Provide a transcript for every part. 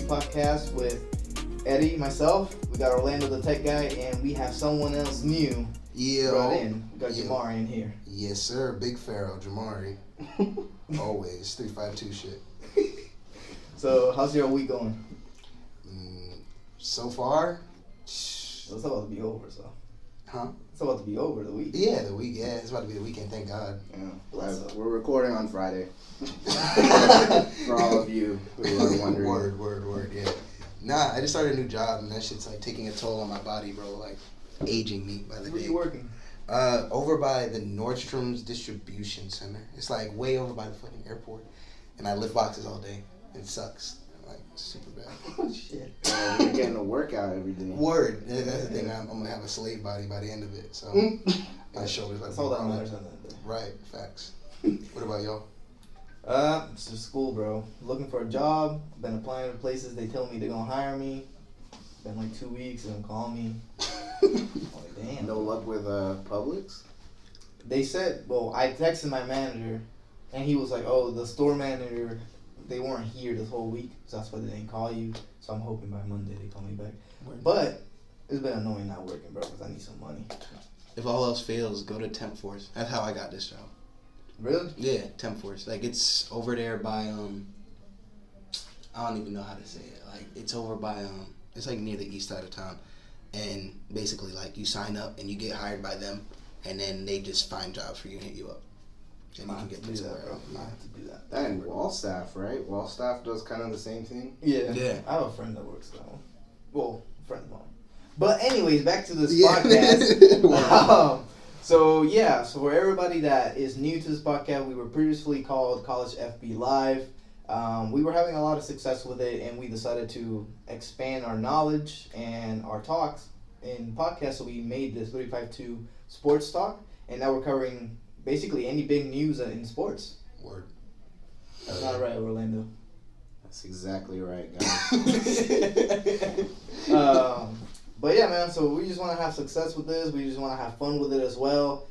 podcast with Eddie, myself. We got Orlando, the tech guy, and we have someone else new brought in. We got Jamari in here. Yes, sir. Big Pharaoh, Jamari. Always 352 shit. So, how's your week going? So far, It's about to be over, so. huh? It's about to be over the week. Yeah, the week. Yeah, it's about to be the weekend. Thank God. Yeah, we're recording on Friday. For all of you who are wondering. Word. Yeah. Nah, I just started a new job, and that shit's like taking a toll on my body, bro. Like aging me by the day. Where you working? Over by the Nordstrom's distribution center. It's like way over by the fucking airport, and I lift boxes all day. It sucks. Like super bad. Oh shit. You're getting a workout every day. Word. Yeah, that's the thing. I'm gonna have a slave body by the end of it. So my shoulders like. That's all that matters on that day. Right. Facts. What about y'all? It's just school, bro. Looking for a job. Been applying to places. They tell me they're gonna hire me. Been like 2 weeks. They don't call me. Like, damn. No luck with Publix? They said, well, I texted my manager, and he was like, "Oh, the store manager, they weren't here this whole week, so that's why they didn't call you. So I'm hoping by Monday they call me back." But it's been annoying not working, bro, because I need some money. If all else fails, go to Temp Force. That's how I got this job. Really? Yeah, Temp Force. Like it's over there by I don't even know how to say it. Like it's over by it's like near the east side of town, and basically like you sign up and you get hired by them, and then they just find jobs for you and hit you up, and you can get placed somewhere else. I have to do that. That and wall staff, right? Wall staff does kind of the same thing. Yeah. Yeah. I have a friend that works that one. Well, friend of mine. But anyways, back to this Yeah. podcast. So for everybody that is new to this podcast, we were previously called College FB Live. We were having a lot of success with it, and we decided to expand our knowledge and our talks in podcasts. So we made this 352 Sports Talk, and now we're covering basically any big news in sports. Word. That's not right, Orlando. That's exactly right, guys. But yeah, man, so we just want to have success with this. We just want to have fun with it as well.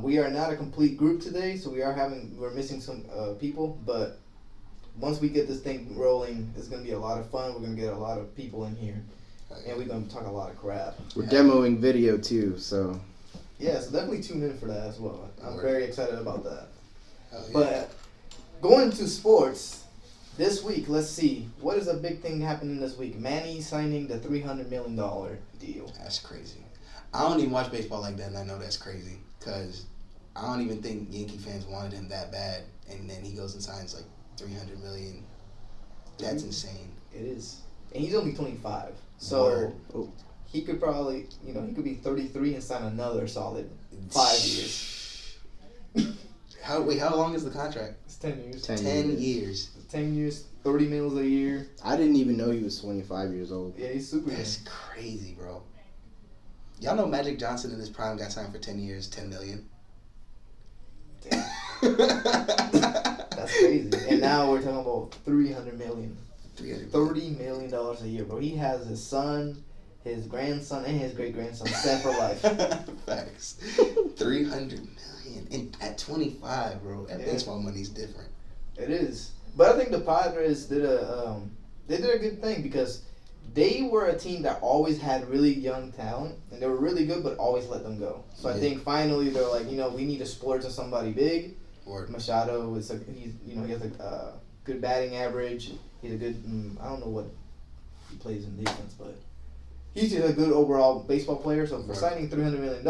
We are not a complete group today, so we're missing some people, but once we get this thing rolling, it's going to be a lot of fun. We're going to get a lot of people in here, and we're going to talk a lot of crap. We're demoing video too, so. Yeah, so definitely tune in for that as well. I'm very excited about that. Yeah. But going to sports, this week, let's see. What is a big thing happening this week? Manny signing the $300 million deal. That's crazy. I don't even watch baseball like that, and I know that's crazy because I don't even think Yankee fans wanted him that bad, and then he goes and signs like $300 million. That's insane. It is. And he's only 25. So Word. he could probably, he could be 33 and sign another solid 5 years. How long is the contract? It's 10 years. 10 years. 10 years, 30 mils a year. I didn't even know he was 25 years old. Yeah, he's super young. That's crazy, bro. Y'all know Magic Johnson in his prime got signed for 10 years, $10 million? Damn. That's crazy. And now we're talking about $300 million. $30 million a year, bro. He has his son, his grandson, and his great-grandson set for life. Facts. $300 million. And at 25, bro, that baseball money's different. It is. But I think the Padres did a good thing because they were a team that always had really young talent, and they were really good, but always let them go. So I think finally they're like, we need to splurge on somebody big. Word. Machado he has a good batting average. He's a good. I don't know what he plays in defense, but he's just a good overall baseball player. So for signing $300 million,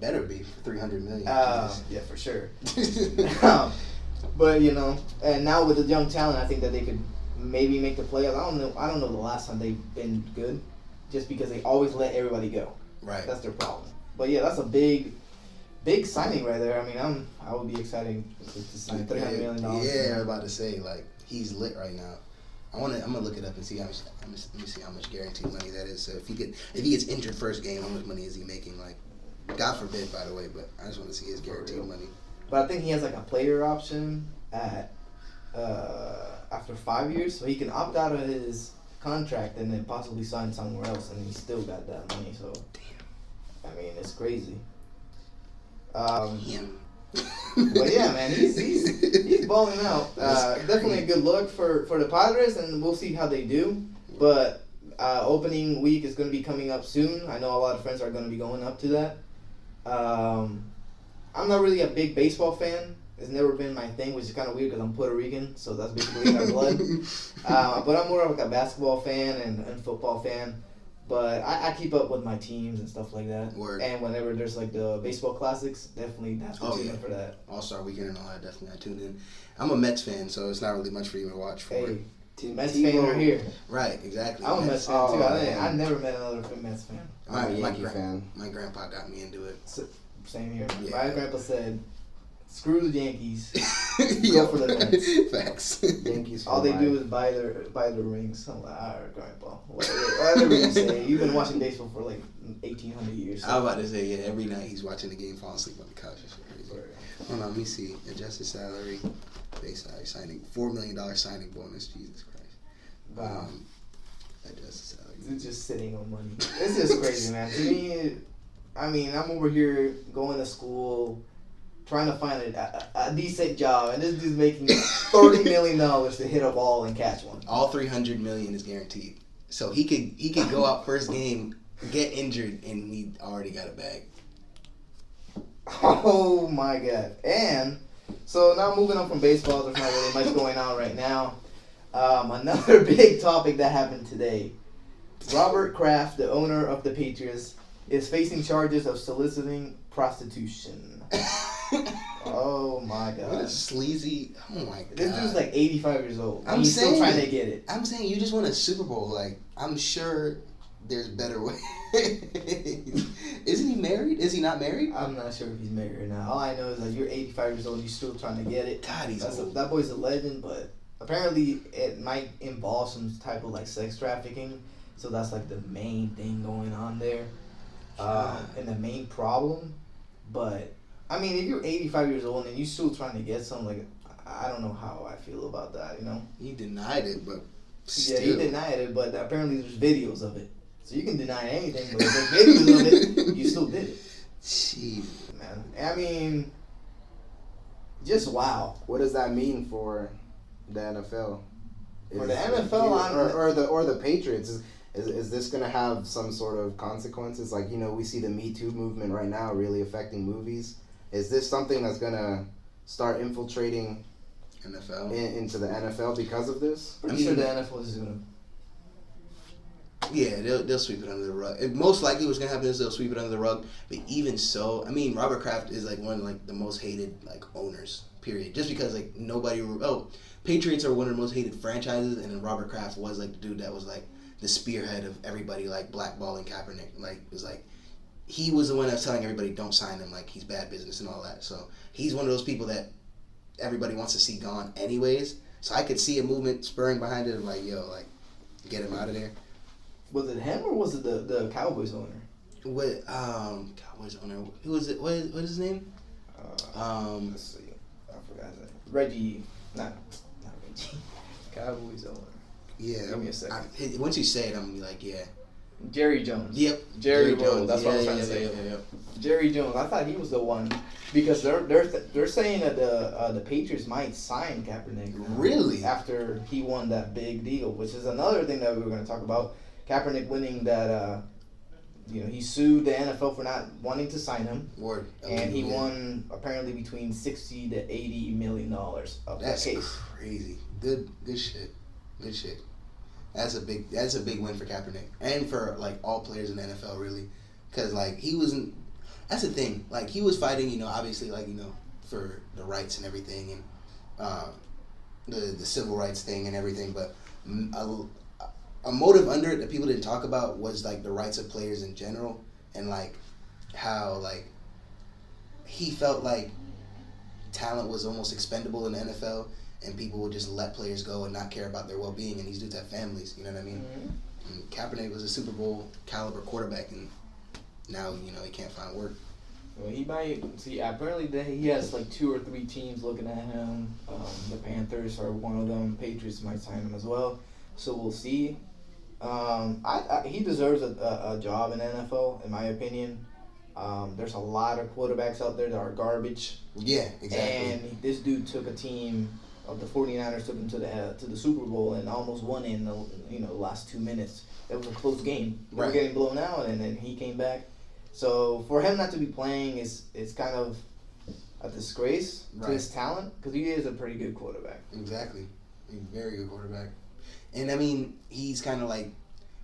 Better be for $300 million. yeah, for sure. But and now with the young talent, I think that they could maybe make the playoffs. I don't know the last time they've been good, just because they always let everybody go. Right. That's their problem. But yeah, that's a big signing right there. I mean, I would be excited to sign $300 million. Yeah, I'm about to say like he's lit right now. I'm gonna look it up and see how much. Let me see how much guaranteed money that is. So if he gets injured first game, how much money is he making? Like, God forbid, by the way, but I just want to see his guaranteed money. But I think he has like a player option at after 5 years, so he can opt out of his contract and then possibly sign somewhere else, and he still got that money. So, damn. I mean, it's crazy. Him. But yeah, man, he's balling out. Definitely a good look for the Padres, and we'll see how they do. But opening week is going to be coming up soon. I know a lot of friends are going to be going up to that. I'm not really a big baseball fan. It's never been my thing, which is kind of weird because I'm Puerto Rican, so that's basically in our blood. But I'm more of like a basketball fan and football fan. But I keep up with my teams and stuff like that. Word. And whenever there's like the baseball classics, definitely have to tune in for that. All-Star Weekend and all that, definitely I tuned in. I'm a Mets fan, so it's not really much for you to watch for. Hey, Mets fan are here. Right, exactly. I'm a Mets fan too. I never met another Mets fan. I'm a Yankee fan. My grandpa got me into it. Same here. Yeah. My grandpa said, "Screw the Yankees. Go for the Mets." Facts. Yankees. All they do is buy the rings. I'm like, all right, grandpa. Whatever you say. You've been watching baseball for like 1,800 years. So. I was about to say, yeah, every night he's watching the game, falling asleep on the couch. It's crazy. Hold on, let me see. Adjusted salary, base salary, signing, $4 million signing bonus. Jesus Christ. Wow. Adjusted salary. It's just sitting on money. It's just crazy, man. To me, I mean, I'm over here going to school, trying to find a decent job, and this dude's making $30 million to hit a ball and catch one. All $300 million is guaranteed. So he could go out first game, get injured, and he already got a bag. Oh my God! And so now moving on from baseball, there's not really much going on right now. Another big topic that happened today: Robert Kraft, the owner of the Patriots, is facing charges of soliciting prostitution. Oh my God! What a sleazy! Oh my God! This dude's like 85 years old. I'm he's saying, still trying to get it. I'm saying you just won a Super Bowl. Like, I'm sure there's better ways. Isn't he married? Is he not married? I'm not sure if he's married or not. All I know is that you're 85 years old and you're still trying to get it. God, he's old. That boy's a legend, but apparently it might involve some type of like sex trafficking. So that's like the main thing going on there, and the main problem. But I mean, if you're 85 years old and you're still trying to get something, like, I don't know how I feel about that. You know? He denied it, but still. Yeah, he denied it, but apparently there's videos of it. So you can deny anything, but if there's videos of it, you still did it. Jeez. Man, I mean, just wow. What does that mean for the NFL? For the NFL, or the Patriots? Is this going to have some sort of consequences? Like, you know, we see the Me Too movement right now really affecting movies. Is this something that's going to start infiltrating NFL into the NFL because of this? Pretty sure the NFL is going to. Yeah, they'll sweep it under the rug. Most likely what's going to happen is they'll sweep it under the rug. But even so, I mean, Robert Kraft is like one of like the most hated like owners, period. Just because like Patriots are one of the most hated franchises, and then Robert Kraft was like the dude that was like the spearhead of everybody like blackballing Kaepernick. Like, it was like, he was the one that was telling everybody don't sign him, like he's bad business and all that. So he's one of those people that everybody wants to see gone anyways. So I could see a movement spurring behind it of like, yo, like, get him out of there. Was it him or was it the Cowboys owner? What Cowboys owner? Who is it? What is his name? Let's see. I forgot his name. Reggie. Not Reggie. Cowboys owner. Yeah. Give me a second. Once you say it, I'm gonna be like, yeah. Jerry Jones. Yep. Jerry Jones. That's what I was trying to say. Yeah. Jerry Jones. I thought he was the one because they're saying that the Patriots might sign Kaepernick. Really? After he won that big deal, which is another thing that we were going to talk about. Kaepernick winning that. He sued the NFL for not wanting to sign him. Word. And he won apparently between $60 to $80 million of that case. That's crazy. Good shit. Good shit. That's a big win for Kaepernick and for like all players in the NFL really, because like he wasn't. That's the thing. Like he was fighting, obviously like for the rights and everything and the civil rights thing and everything, but a motive under it that people didn't talk about was like the rights of players in general and like how like he felt like talent was almost expendable in the NFL. And people would just let players go and not care about their well-being, and these dudes have families, you know what I mean? Mm-hmm. And Kaepernick was a Super Bowl caliber quarterback, and now, he can't find work. Well, he might, apparently he has like 2 or 3 teams looking at him. The Panthers are one of them. Patriots might sign him as well. So we'll see. He deserves a job in NFL, in my opinion. There's a lot of quarterbacks out there that are garbage. Yeah, exactly. And this dude took a team of the 49ers, took them to the Super Bowl and almost won it in the last 2 minutes. It was a close game. They were getting blown out, and then he came back. So for him not to be playing is kind of a disgrace to his talent, because he is a pretty good quarterback. Exactly. He's a very good quarterback. And, I mean, he's kind of like,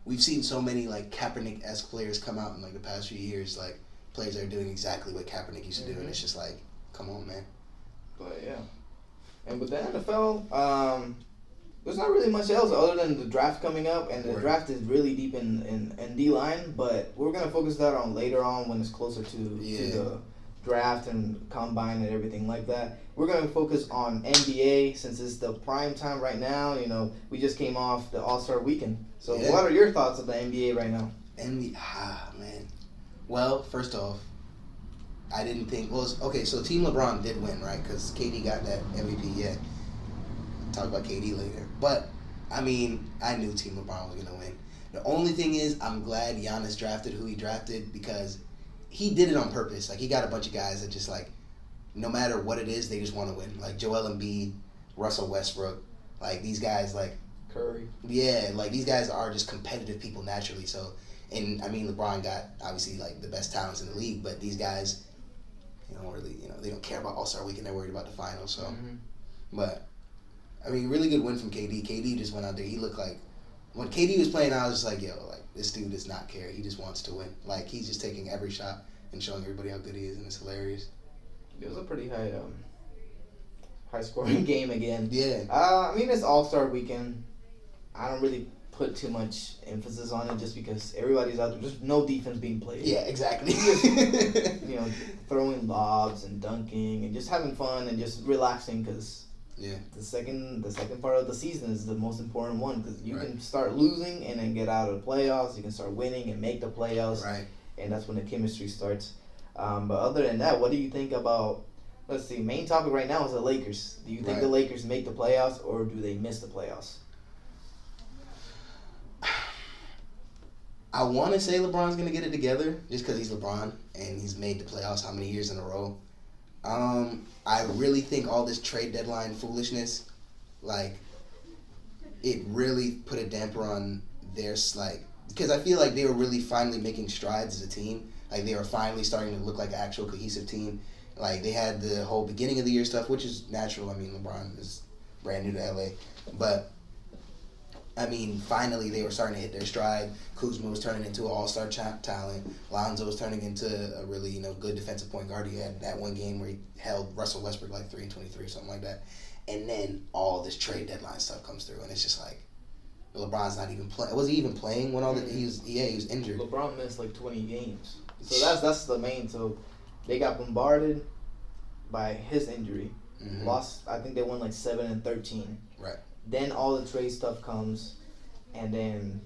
we've seen so many, like, Kaepernick-esque players come out in, like, the past few years, like, players that are doing exactly what Kaepernick used to do, and it's just like, come on, man. But, yeah. And with the NFL, there's not really much else other than the draft coming up, and the draft is really deep in D-line, but we're going to focus that on later on when it's closer to the draft and combine and everything like that. We're going to focus on NBA since it's the prime time right now. You know, we just came off the All-Star weekend. So what are your thoughts of the NBA right now? Man. Well, first off, I didn't think, so Team LeBron did win, right? Because KD got that MVP, Talk about KD later. But, I mean, I knew Team LeBron was going to win. The only thing is, I'm glad Giannis drafted who he drafted, because he did it on purpose. Like, he got a bunch of guys that just, like, no matter what it is, they just want to win. Like, Joel Embiid, Russell Westbrook, like, these guys, like... Curry. Yeah, like, these guys are just competitive people naturally, so... And, I mean, LeBron got, obviously, like, the best talents in the league, but these guys, they don't care about All-Star Weekend. They're worried about the finals, so... But, I mean, really good win from KD. KD just went out there. He looked like... When KD was playing, I was just like, this dude does not care. He just wants to win. Like, he's just taking every shot and showing everybody how good he is, and it's hilarious. It was a pretty high scoring game again. Yeah. I mean, it's All-Star weekend. I don't really put too much emphasis on it just because everybody's out there. There's no defense being played. Yeah, exactly. Throwing lobs and dunking and just having fun and just relaxing, because the second part of the season is the most important one, because you can start losing and then get out of the playoffs. You can start winning and make the playoffs. Right. And that's when the chemistry starts. But other than that, what do you think about, let's see, main topic right now is the Lakers. Do you think the Lakers make the playoffs, or do they miss the playoffs? I want to say LeBron's going to get it together just because he's LeBron and he's made the playoffs how many years in a row. I really think all this trade deadline foolishness, like, it really put a damper on their, like, because I feel like they were really finally making strides as a team. Like, they were finally starting to look like an actual cohesive team. Like, they had the whole beginning of the year stuff, which is natural. I mean, LeBron is brand new to LA. But, I mean, finally they were starting to hit their stride. Kuzma was turning into an all-star talent. Lonzo was turning into a really, good defensive point guard. He had that one game where he held Russell Westbrook like 3-23 or something like that. And then all this trade deadline stuff comes through, and it's just like, LeBron's not even playing. Was he even playing when all the he was injured? LeBron missed like 20 games. So that's the main. So they got bombarded by his injury. Lost. I think they won like 7-13. Right. Then all the trade stuff comes, and then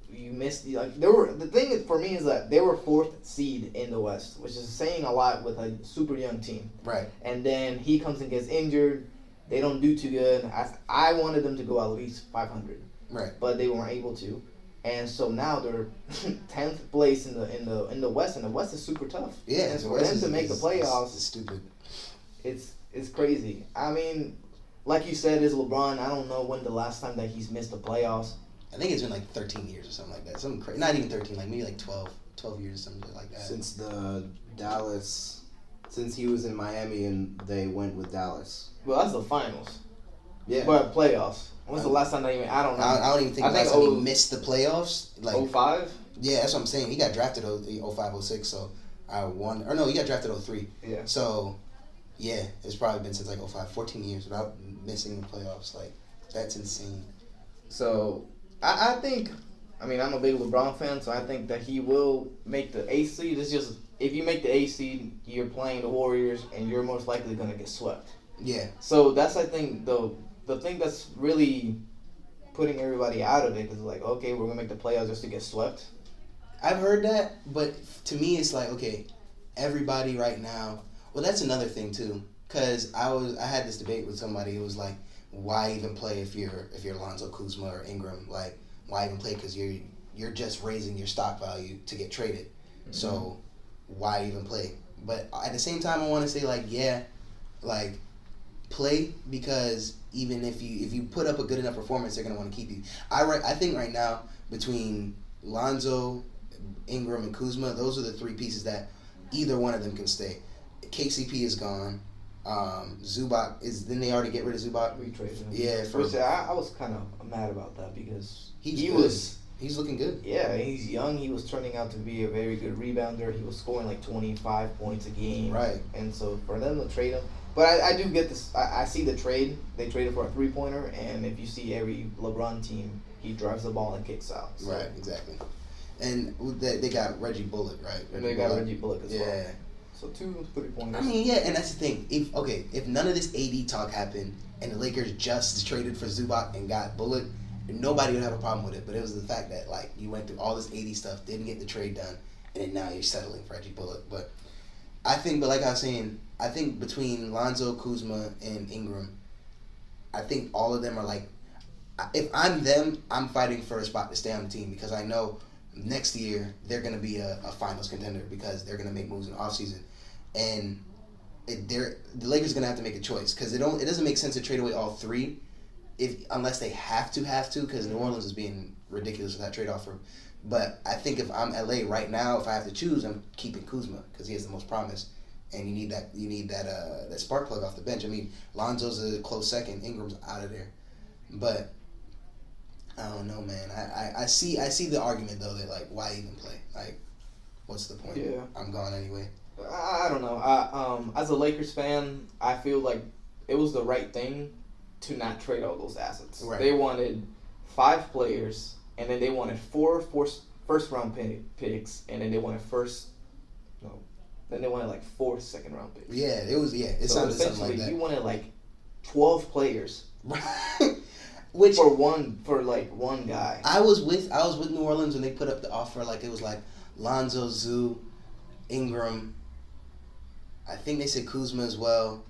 you missed the thing for me is that they were 4th seed in the West, which is saying a lot with a super young team. Right. And then he comes and gets injured. They don't do too good. I wanted them to go at least 500. Right. But they weren't able to. And so now they're 10th place in the West, and the West is super tough. Yeah, and for them to make the playoffs, it's stupid. It's crazy. I mean, like you said, is LeBron. I don't know when the last time that he's missed the playoffs. I think it's been like 13 years or something like that. Something crazy. Not even 13, like maybe like 12 years, something like that. Since he was in Miami and they went with Dallas. Well, that's the finals. Yeah. But playoffs. When's the last time I don't know. I don't even think last time he missed the playoffs. Like 05? Yeah, that's what I'm saying. He got drafted 05, 06, so he got drafted 03. Yeah. So, yeah, it's probably been since like 05, 14 years without missing the playoffs. Like, that's insane. So, I think, I'm a big LeBron fan, so I think that he will make the 8th seed. It's just, if you make the 8th seed, you're playing the Warriors, and you're most likely going to get swept. Yeah. So, that's, I think, the thing that's really putting everybody out of it is like, okay, we're going to make the playoffs just to get swept. I've heard that, but to me it's like, okay, everybody right now, well, that's another thing too, because I had this debate with somebody who was like, why even play if you're Lonzo, Kuzma, or Ingram? Like, why even play? Because you're just raising your stock value to get traded. So why even play? But at the same time, I want to say like, yeah, like play, because even if you put up a good enough performance, they're gonna want to keep you. I think right now between Lonzo, Ingram, and Kuzma, those are the three pieces that either one of them can stay. KCP is gone. Zubac is. Didn't they already get rid of Zubac? We traded him. Yeah, Which I was kind of mad about that because he's looking good. Yeah, he's young. He was turning out to be a very good rebounder. He was scoring like 25 points a game. Right. And so for them to trade him, but I do get this. I see the trade. They traded for a 3-pointer, and if you see every LeBron team, he drives the ball and kicks out. So. Right. Exactly. And they got Reggie Bullock, right? They got Reggie Bullock as well. Yeah. So 2 3-pointers. I mean, yeah, and that's the thing. If none of this AD talk happened and the Lakers just traded for Zubac and got Bullock, nobody would have a problem with it. But it was the fact that like you went through all this AD stuff, didn't get the trade done, and then now you're settling for Reggie Bullock. But like I was saying, I think between Lonzo, Kuzma, and Ingram, I think all of them are like, if I'm them, I'm fighting for a spot to stay on the team because I know next year they're going to be a finals contender because they're going to make moves in the offseason. And the Lakers are going to have to make a choice because it doesn't make sense to trade away all three unless they have to because New Orleans is being ridiculous with that trade offer. But I think if I'm LA right now, if I have to choose, I'm keeping Kuzma because he has the most promise. And you need that spark plug off the bench. I mean, Lonzo's a close second. Ingram's out of there. But I don't know, man. I see the argument though that like why even play? Like, what's the point? Yeah. I'm gone anyway. I don't know. As a Lakers fan, I feel like it was the right thing to not trade all those assets. Right. They wanted 5 players, and then they wanted 4 first-round picks, and then they wanted then they wanted like 4 second-round picks. Yeah, it was. Yeah, it so sounded something like that. You wanted like 12 players. Which for one guy. I was with New Orleans when they put up the offer. Like it was like Lonzo, Zoo, Ingram. I think they said Kuzma as well,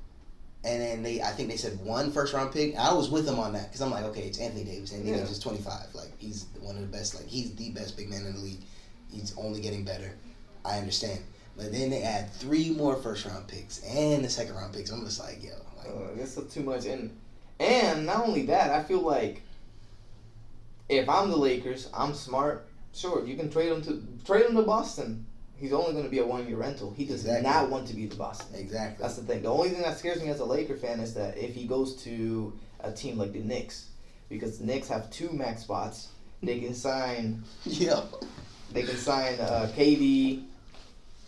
and then I think they said 1 first-round pick. I was with them on that because I'm like, okay, it's Anthony Davis. Anthony Davis is 25. Like he's one of the best. Like he's the best big man in the league. He's only getting better. I understand. But then they add 3 more first-round picks and the second-round picks. I'm just like, yo, this is too much. And not only that, I feel like if I'm the Lakers, I'm smart. Sure, you can trade him to Boston. He's only going to be a 1-year rental. He does not want to be the Boston. Exactly. That's the thing. The only thing that scares me as a Laker fan is that if he goes to a team like the Knicks, because the Knicks have 2 max spots, they can sign. Yeah. They can sign KD.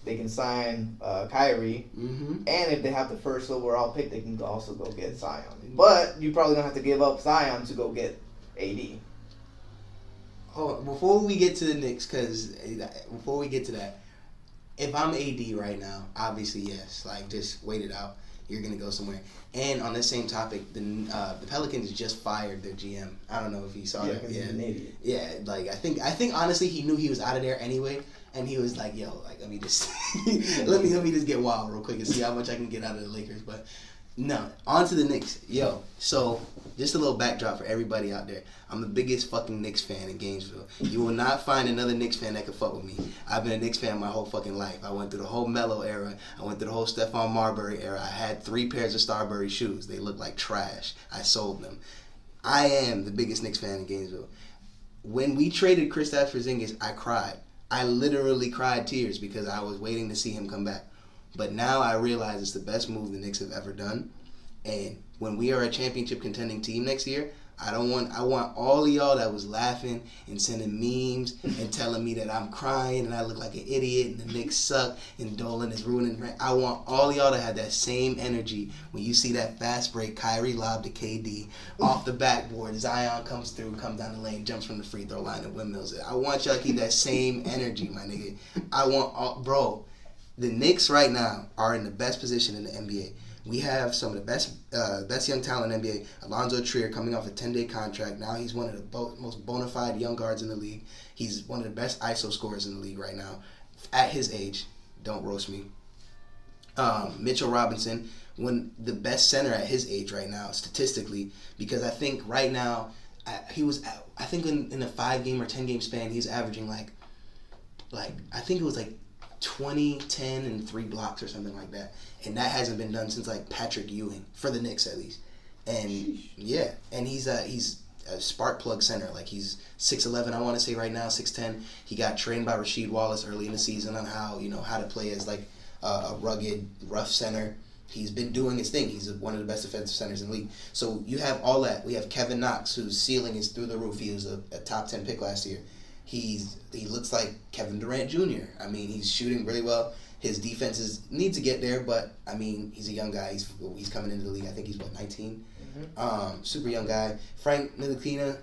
They can sign Kyrie, and if they have the first overall pick, they can also go get Zion. But you probably don't have to give up Zion to go get AD. Oh, before we get to the Knicks, before we get to that, if I'm AD right now, obviously yes, like just wait it out. You're gonna go somewhere. And on this same topic, the Pelicans just fired their GM. I don't know if you saw that. Yeah, he's an idiot. Yeah, like I think honestly he knew he was out of there anyway. And he was like, "Yo, like let me just let me just get wild real quick and see how much I can get out of the Lakers." But no, on to the Knicks. Yo, so just a little backdrop for everybody out there. I'm the biggest fucking Knicks fan in Gainesville. You will not find another Knicks fan that can fuck with me. I've been a Knicks fan my whole fucking life. I went through the whole Melo era. I went through the whole Stephon Marbury era. I had 3 pairs of Starbury shoes. They looked like trash. I sold them. I am the biggest Knicks fan in Gainesville. When we traded Kristaps Porzingis, I cried. I literally cried tears because I was waiting to see him come back. But now I realize it's the best move the Knicks have ever done. And when we are a championship contending team next year, I want all of y'all that was laughing and sending memes and telling me that I'm crying and I look like an idiot and the Knicks suck and Dolan is ruining. I want all of y'all to have that same energy when you see that fast break, Kyrie lob to KD off the backboard, Zion comes through, comes down the lane, jumps from the free throw line and windmills it. I want y'all to keep that same energy, my nigga. Bro, the Knicks right now are in the best position in the NBA. We have some of the best young talent in the NBA. Alonzo Trier coming off a 10-day contract. Now he's one of the most bona fide young guards in the league. He's one of the best ISO scorers in the league right now. At his age, don't roast me. Mitchell Robinson, the best center at his age right now, statistically, because I think right now, in a 5-game or 10-game span, he's averaging like I think it was like 20, 10, and 3 blocks or something like that. And that hasn't been done since like Patrick Ewing, for the Knicks at least. And yeah, and he's a spark plug center. Like he's 6'11", I want to say right now, 6'10". He got trained by Rasheed Wallace early in the season on how to play as like a rugged, rough center. He's been doing his thing. He's one of the best defensive centers in the league. So you have all that. We have Kevin Knox, whose ceiling is through the roof. He was a top 10 pick last year. He looks like Kevin Durant Jr. I mean, he's shooting really well. His defenses need to get there, but I mean, he's a young guy. He's coming into the league. I think he's 19. Mm-hmm. Super young guy. Frank Ntilikina.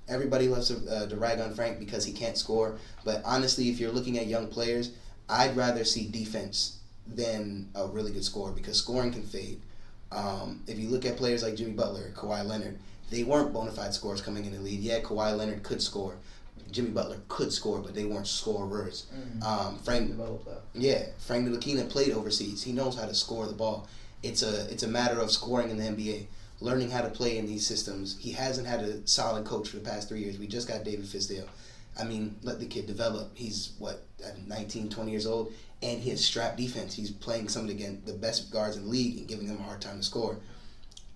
Everybody loves to rag on Frank because he can't score. But honestly, if you're looking at young players, I'd rather see defense than a really good score because scoring can fade. If you look at players like Jimmy Butler, Kawhi Leonard, they weren't bona fide scorers coming in the league. Yeah, Kawhi Leonard could score. Jimmy Butler could score, but they weren't scorers. Frank Ntilikina played overseas. He knows how to score the ball. It's a matter of scoring in the NBA, learning how to play in these systems. He hasn't had a solid coach for the past 3 years. We just got David Fizdale. I mean, let the kid develop. He's 19, 20 years old, and he has strap defense. He's playing some of the best guards in the league and giving them a hard time to score.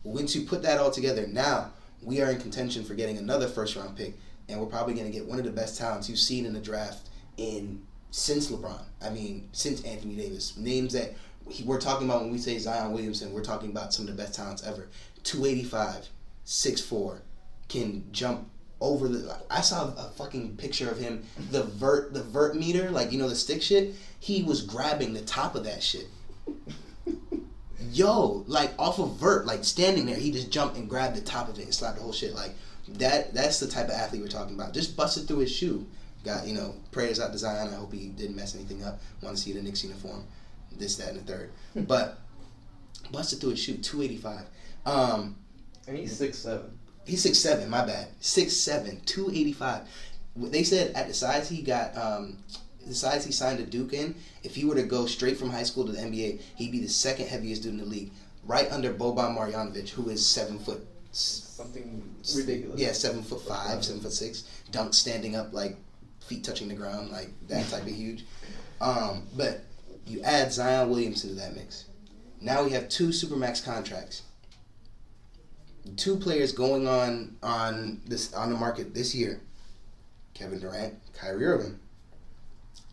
Once you put that all together, now we are in contention for getting another first-round pick. And we're probably going to get one of the best talents you've seen in the draft since LeBron. I mean, since Anthony Davis. Names that we're talking about when we say Zion Williamson, we're talking about some of the best talents ever. 285, 6'4", can jump over the... I saw a fucking picture of him, the vert meter, like, the stick shit. He was grabbing the top of that shit. Yo, like, off of vert, like, standing there, he just jumped and grabbed the top of it and slapped the whole shit, like... That's the type of athlete we're talking about. Just busted through his shoe. Got, prayers out to Zion. I hope he didn't mess anything up. Want to see the Knicks uniform. This, that, and the third. But busted through his shoe. 285. And he's 6'7". He's 6'7", my bad. 6'7", 285. They said at the size he got, the size he signed to Duke in, if he were to go straight from high school to the NBA, he'd be the second heaviest dude in the league. Right under Boban Marjanovic, who is 7 foot. Something ridiculous. Yeah, 7'5", 7'6", dunk standing up, like feet touching the ground, like that type of huge. But you add Zion Williamson to that mix. Now we have 2 supermax contracts. 2 players going on the market this year. Kevin Durant, Kyrie Irving.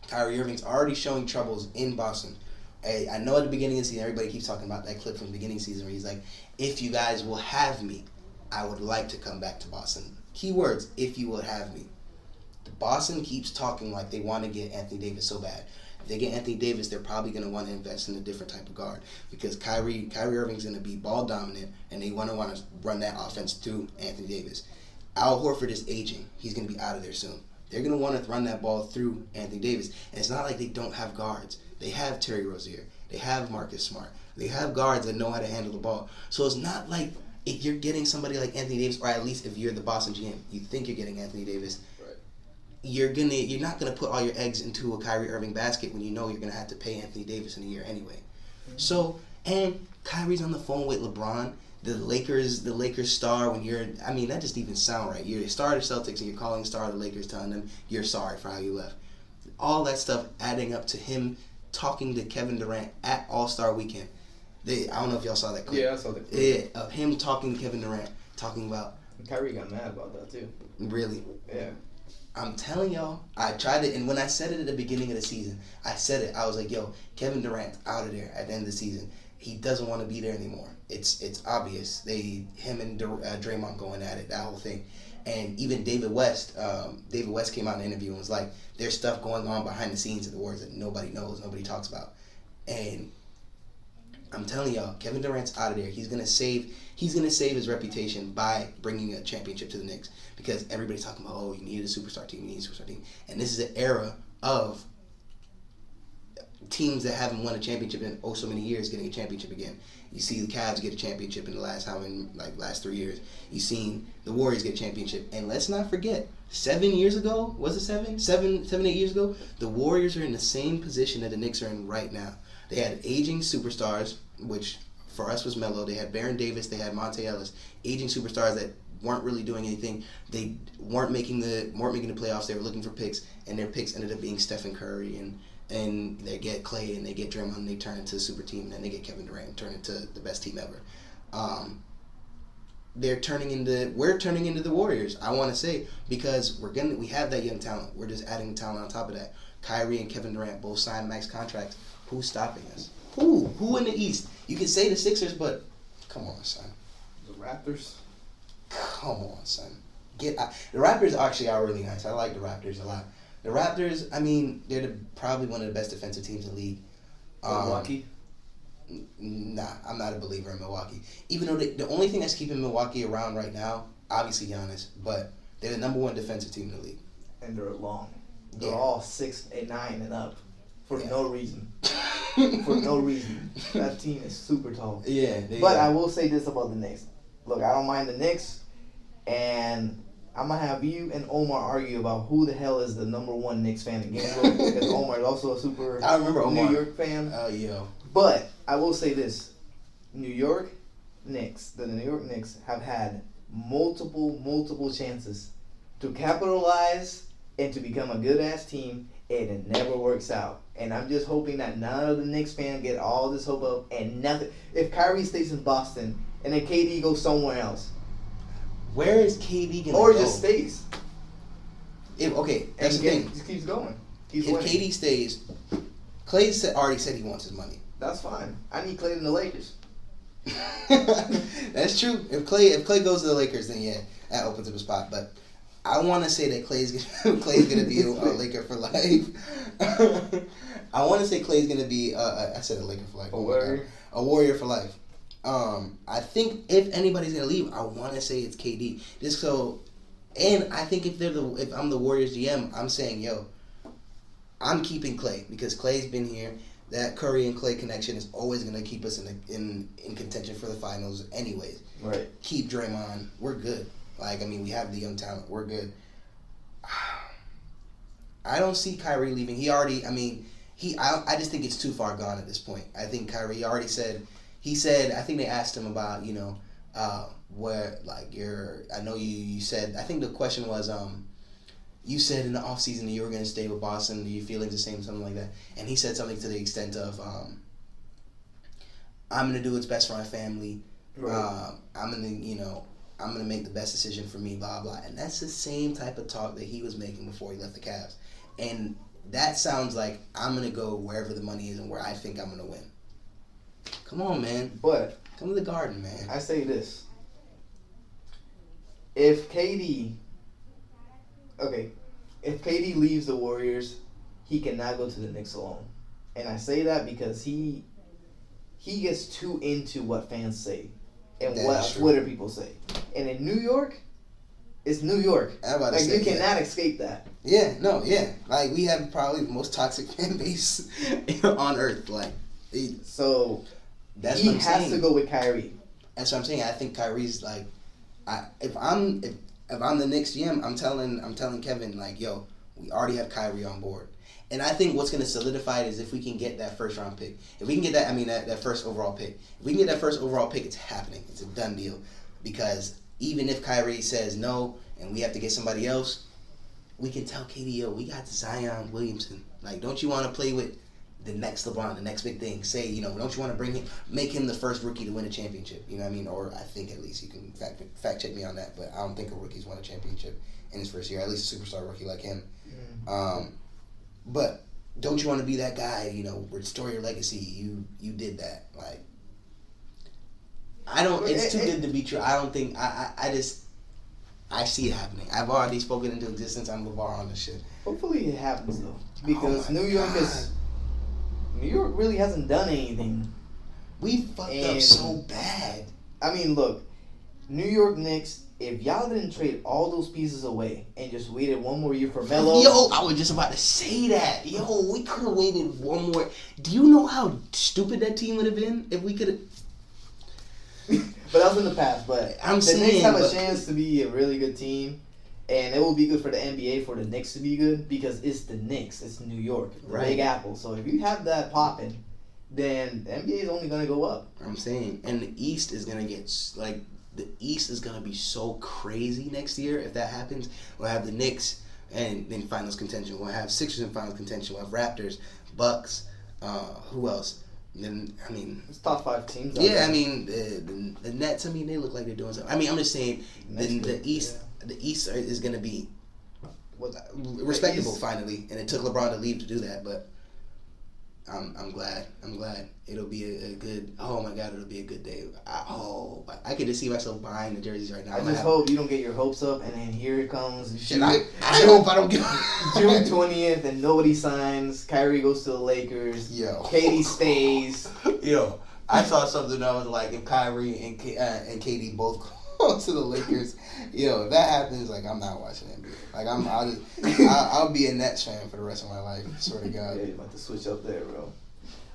Kyrie Irving's already showing troubles in Boston. I know at the beginning of the season, everybody keeps talking about that clip from the beginning of the season where he's like, if you guys will have me, I would like to come back to Boston. Keywords, if you would have me. Boston keeps talking like they want to get Anthony Davis so bad. If they get Anthony Davis, they're probably going to want to invest in a different type of guard because Kyrie Irving's going to be ball dominant, and they want to run that offense through Anthony Davis. Al Horford is aging. He's going to be out of there soon. They're going to want to run that ball through Anthony Davis. And it's not like they don't have guards. They have Terry Rozier. They have Marcus Smart. They have guards that know how to handle the ball. So it's not like if you're getting somebody like Anthony Davis, or at least if you're the Boston GM, you think you're getting Anthony Davis, right. You're not gonna put all your eggs into a Kyrie Irving basket when you know you're gonna have to pay Anthony Davis in a year anyway. Mm-hmm. So, and Kyrie's on the phone with LeBron, the Lakers star. That just even sound right. You're a star of the Celtics and you're calling the star of the Lakers, telling them you're sorry for how you left. All that stuff adding up to him talking to Kevin Durant at All-Star Weekend. I don't know if y'all saw that clip. Yeah, I saw that clip. Yeah, of him talking to Kevin Durant, talking about... Kyrie got mad about that, too. Really? Yeah. I'm telling y'all, I tried it, and when I said it at the beginning of the season, I was like, yo, Kevin Durant out of there at the end of the season. He doesn't want to be there anymore. It's obvious. Him and Draymond going at it, that whole thing. And even David West came out in an interview and was like, there's stuff going on behind the scenes at the Warriors that nobody knows, nobody talks about. And I'm telling y'all, Kevin Durant's out of there. He's gonna save his reputation by bringing a championship to the Knicks because everybody's talking about, oh, you need a superstar team, and this is an era of teams that haven't won a championship in so many years getting a championship again. You see the Cavs get a championship in the last 3 years. You've seen the Warriors get a championship, and let's not forget, 7 years ago, was it 7, 8 years ago? The Warriors are in the same position that the Knicks are in right now. They had aging superstars, which for us was Melo. They had Baron Davis. They had Monte Ellis. Aging superstars that weren't really doing anything. They weren't making the playoffs. They were looking for picks, and their picks ended up being Stephen Curry and and they get Clay and they get Draymond and they turn into a super team, and then they get Kevin Durant and turn into the best team ever. We're turning into the Warriors, I want to say, because we have that young talent. We're just adding talent on top of that. Kyrie and Kevin Durant both signed max contracts. Who's stopping us? Who in the East? You can say the Sixers, but come on, son. The Raptors. Come on, son. The Raptors actually are really nice. I like the Raptors a lot. The Raptors, I mean, they're probably one of the best defensive teams in the league. Milwaukee? Nah, I'm not a believer in Milwaukee. Even though the only thing that's keeping Milwaukee around right now, obviously Giannis, but they're the number one defensive team in the league. And they're long. They're Yeah. all 6'9" and up. For Yeah. no reason. For no reason. That team is super tall. Yeah. But I will say this about the Knicks. Look, I don't mind the Knicks, and I'm going to have you and Omar argue about who the hell is the number one Knicks fan again, because Omar is also a super I remember Omar. New York fan. Oh, yo. But I will say this. The New York Knicks have had multiple chances to capitalize and to become a good-ass team, and it never works out. And I'm just hoping that none of the Knicks fans get all this hope up and nothing. If Kyrie stays in Boston and then KD goes somewhere else, Where is KD going to go? or just stays, That's and the thing. just keeps going, keeps If winning. KD stays, Clay already said he wants his money. That's fine. I need Clay in the Lakers. That's true. If Clay goes to the Lakers, then yeah, that opens up a spot. But I want to say that Clay's gonna be a Laker for life. I want to say Clay's gonna be. I said a Laker for life. A Warrior. A Warrior for life. I think if anybody's gonna leave, I want to say it's KD. Just so, and I think if I'm the Warriors GM, I'm saying, yo, I'm keeping Clay because Clay's been here. That Curry and Clay connection is always going to keep us in contention for the finals anyways. Right. Keep Draymond. We're good. We have the young talent. We're good. I don't see Kyrie leaving. I just think it's too far gone at this point. I think Kyrie already said, I think they asked him about, where, I know you said, I think the question was, you said in the offseason that you were going to stay with Boston. Do you feel the same, something like that? And he said something to the extent of, I'm going to do what's best for my family. Right. I'm going to make the best decision for me, blah, blah. And that's the same type of talk that he was making before he left the Cavs. And that sounds like I'm going to go wherever the money is and where I think I'm going to win. Come on, man. But come to the Garden, man. I say this. If KD leaves the Warriors, he cannot go to the Knicks alone. And I say that because he gets too into what fans say and That what is true. Twitter people say. And in New York, it's New York. I'm about to say, you cannot escape that. Yeah, no, yeah. We have probably the most toxic fan base on earth. So That's he what I'm has saying. to go with Kyrie. That's what I'm saying. I think Kyrie's if I'm the Knicks GM, I'm telling Kevin yo, we already have Kyrie on board, and I think what's going to solidify it is if we can get that first round pick. If we can get that first overall pick. If we can get that first overall pick, it's happening. It's a done deal, because even if Kyrie says no and we have to get somebody else, we can tell KD, yo, we got Zion Williamson. Don't you want to play with the next LeBron, the next big thing? Say, don't you want to make him the first rookie to win a championship? You know what I mean? Or I think at least you can fact check me on that, but I don't think a rookie's won a championship in his first year, at least a superstar rookie like him. But don't you want to be that guy, restore your legacy? You did that. It's too good to be true. I don't think, I see it happening. I've already spoken into existence. I'm LeVar on this shit. Hopefully it happens though, because New York really hasn't done anything. We fucked up so bad. I mean, look, New York Knicks, if y'all didn't trade all those pieces away and just waited one more year for Melo. Yo, I was just about to say that. Yo, we could have waited one more. Do you know how stupid that team would have been if we could have? But that was in the past. But I'm the saying, Knicks have a chance to be a really good team. And it will be good for the NBA for the Knicks to be good, because it's the Knicks. It's New York. The Right. Big Apple. So if you have that popping, then the NBA is only going to go up. I'm saying. And the East is going to get, the East is going to be so crazy next year if that happens. We'll have the Knicks, and in finals contention. We'll have Sixers in finals contention. We'll have Raptors, Bucks. Who else? Then I mean, it's top 5 teams. Yeah, I mean the Nets. I mean, they look like they're doing something. I mean, I'm just saying the East. Yeah. The East is going to be respectable finally, and it took LeBron to leave to do that. But I'm glad. It'll be a good. Oh my God, it'll be a good day. I could just see myself buying the jerseys right now. I just hope you don't get your hopes up, and then here it comes. Shit, I hope I don't get June 20th, and nobody signs. Kyrie goes to the Lakers. Yo, KD stays. Yo, I saw something that was like, if Kyrie and KD both go to the Lakers, yo, if that happens, like, I'm not watching NBA. Like, I'll be a Nets fan for the rest of my life. Swear to God. Yeah, you're about to switch up there, bro.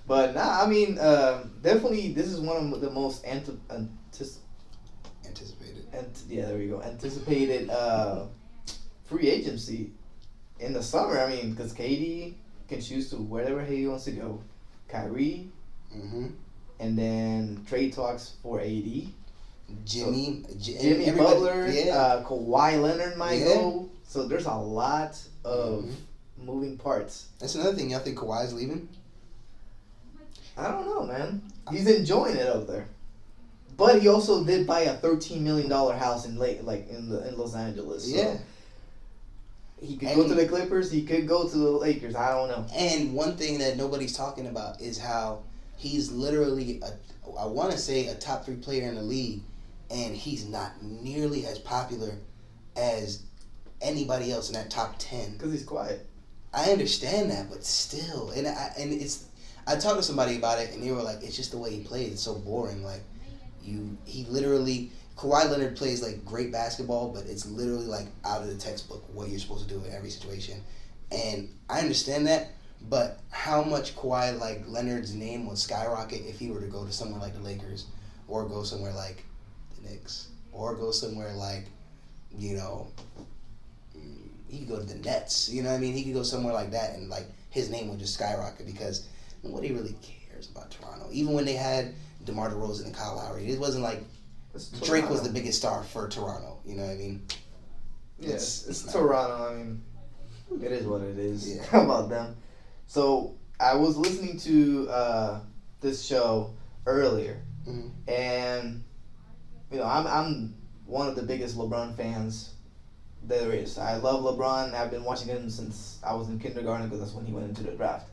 But nah, I mean, definitely, this is one of the most anticipated. Yeah, there we go. Anticipated free agency in the summer. I mean, because KD can choose to wherever he wants to go. Kyrie, and then trade talks for AD. Jimmy Butler, Kawhi Leonard might go. So there's a lot of moving parts. That's another thing. Y'all think Kawhi's leaving? I don't know, man. He's enjoying it out there, but he also did buy a $13 million house in Los Angeles. So yeah, he could go to the Clippers. He could go to the Lakers. I don't know. And one thing that nobody's talking about is how he's literally I want to say a top 3 player in the league, and he's not nearly as popular as anybody else in that top 10. Because he's quiet. I understand that, but still, I talked to somebody about it, and they were like, "It's just the way he plays. It's so boring. Like, he literally Kawhi Leonard plays like great basketball, but it's literally like out of the textbook what you're supposed to do in every situation." And I understand that, but how much Kawhi Leonard's name would skyrocket if he were to go to somewhere like the Lakers, or go somewhere like the Knicks, or go somewhere like, he could go to the Nets. You know what I mean? He could go somewhere like that, and like his name would just skyrocket because nobody really cares about Toronto. Even when they had DeMar DeRozan and Kyle Lowry, it wasn't like Drake was the biggest star for Toronto. You know what I mean? Yes, it's Toronto. I mean, it is what it is. Yeah. How about them? So I was listening to this show earlier, and I'm one of the biggest LeBron fans there is. I love LeBron. I've been watching him since I was in kindergarten because that's when he went into the draft.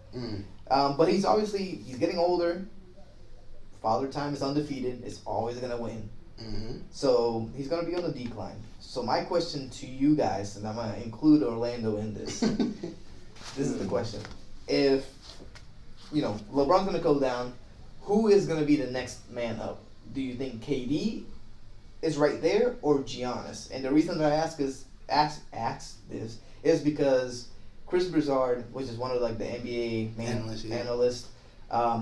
But he's getting older. Father Time is undefeated. It's always gonna win. So he's gonna be on the decline. So my question to you guys, and I'm gonna include Orlando in this. This is the question: if LeBron's gonna go down, who is gonna be the next man up? Do you think KD is right there or Giannis? And the reason that I ask this is because Chris Broussard, which is one of the NBA analysts,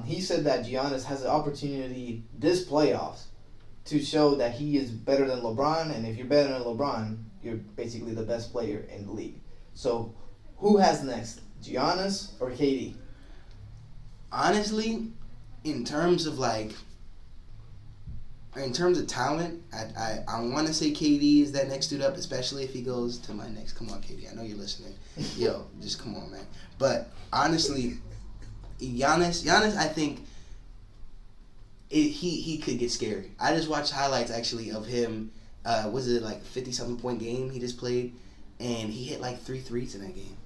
he said that Giannis has an opportunity this playoffs to show that he is better than LeBron, and if you're better than LeBron, you're basically the best player in the league. So, who has next, Giannis or KD? Honestly, in terms of talent, I want to say KD is that next dude up, especially if he goes to my next. Come on, KD, I know you're listening. Yo, just come on, man. But honestly, Giannis, I think he could get scary. I just watched highlights actually of him. Was it like 50-something point game he just played, and he hit like 3 threes in that game.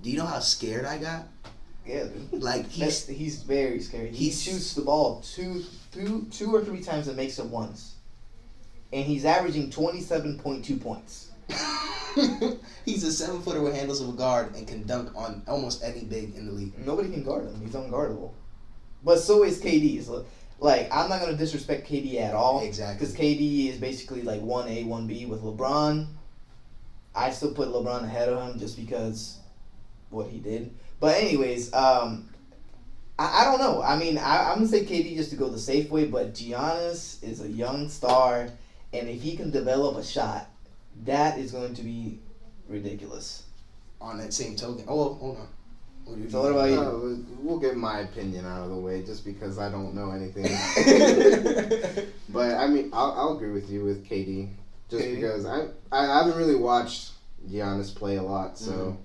Do you know how scared I got? Yeah, dude. Like he's very scary. He shoots the ball two or three times and makes it once, and he's averaging 27.2 points. He's a 7-footer with handles of a guard and can dunk on almost any big in the league. Nobody can guard him. He's unguardable. But so is KD. So, I'm not gonna disrespect KD at all. Exactly. Because KD is basically like 1A, 1B with LeBron. I still put LeBron ahead of him just because what he did. But anyways, I don't know. I mean, I'm going to say KD just to go the safe way, but Giannis is a young star, and if he can develop a shot, that is going to be ridiculous. On that same token. Oh, hold on. What about you? We'll get my opinion out of the way just because I don't know anything. But, I mean, I'll agree with you with KD. Just because I haven't really watched Giannis play a lot, so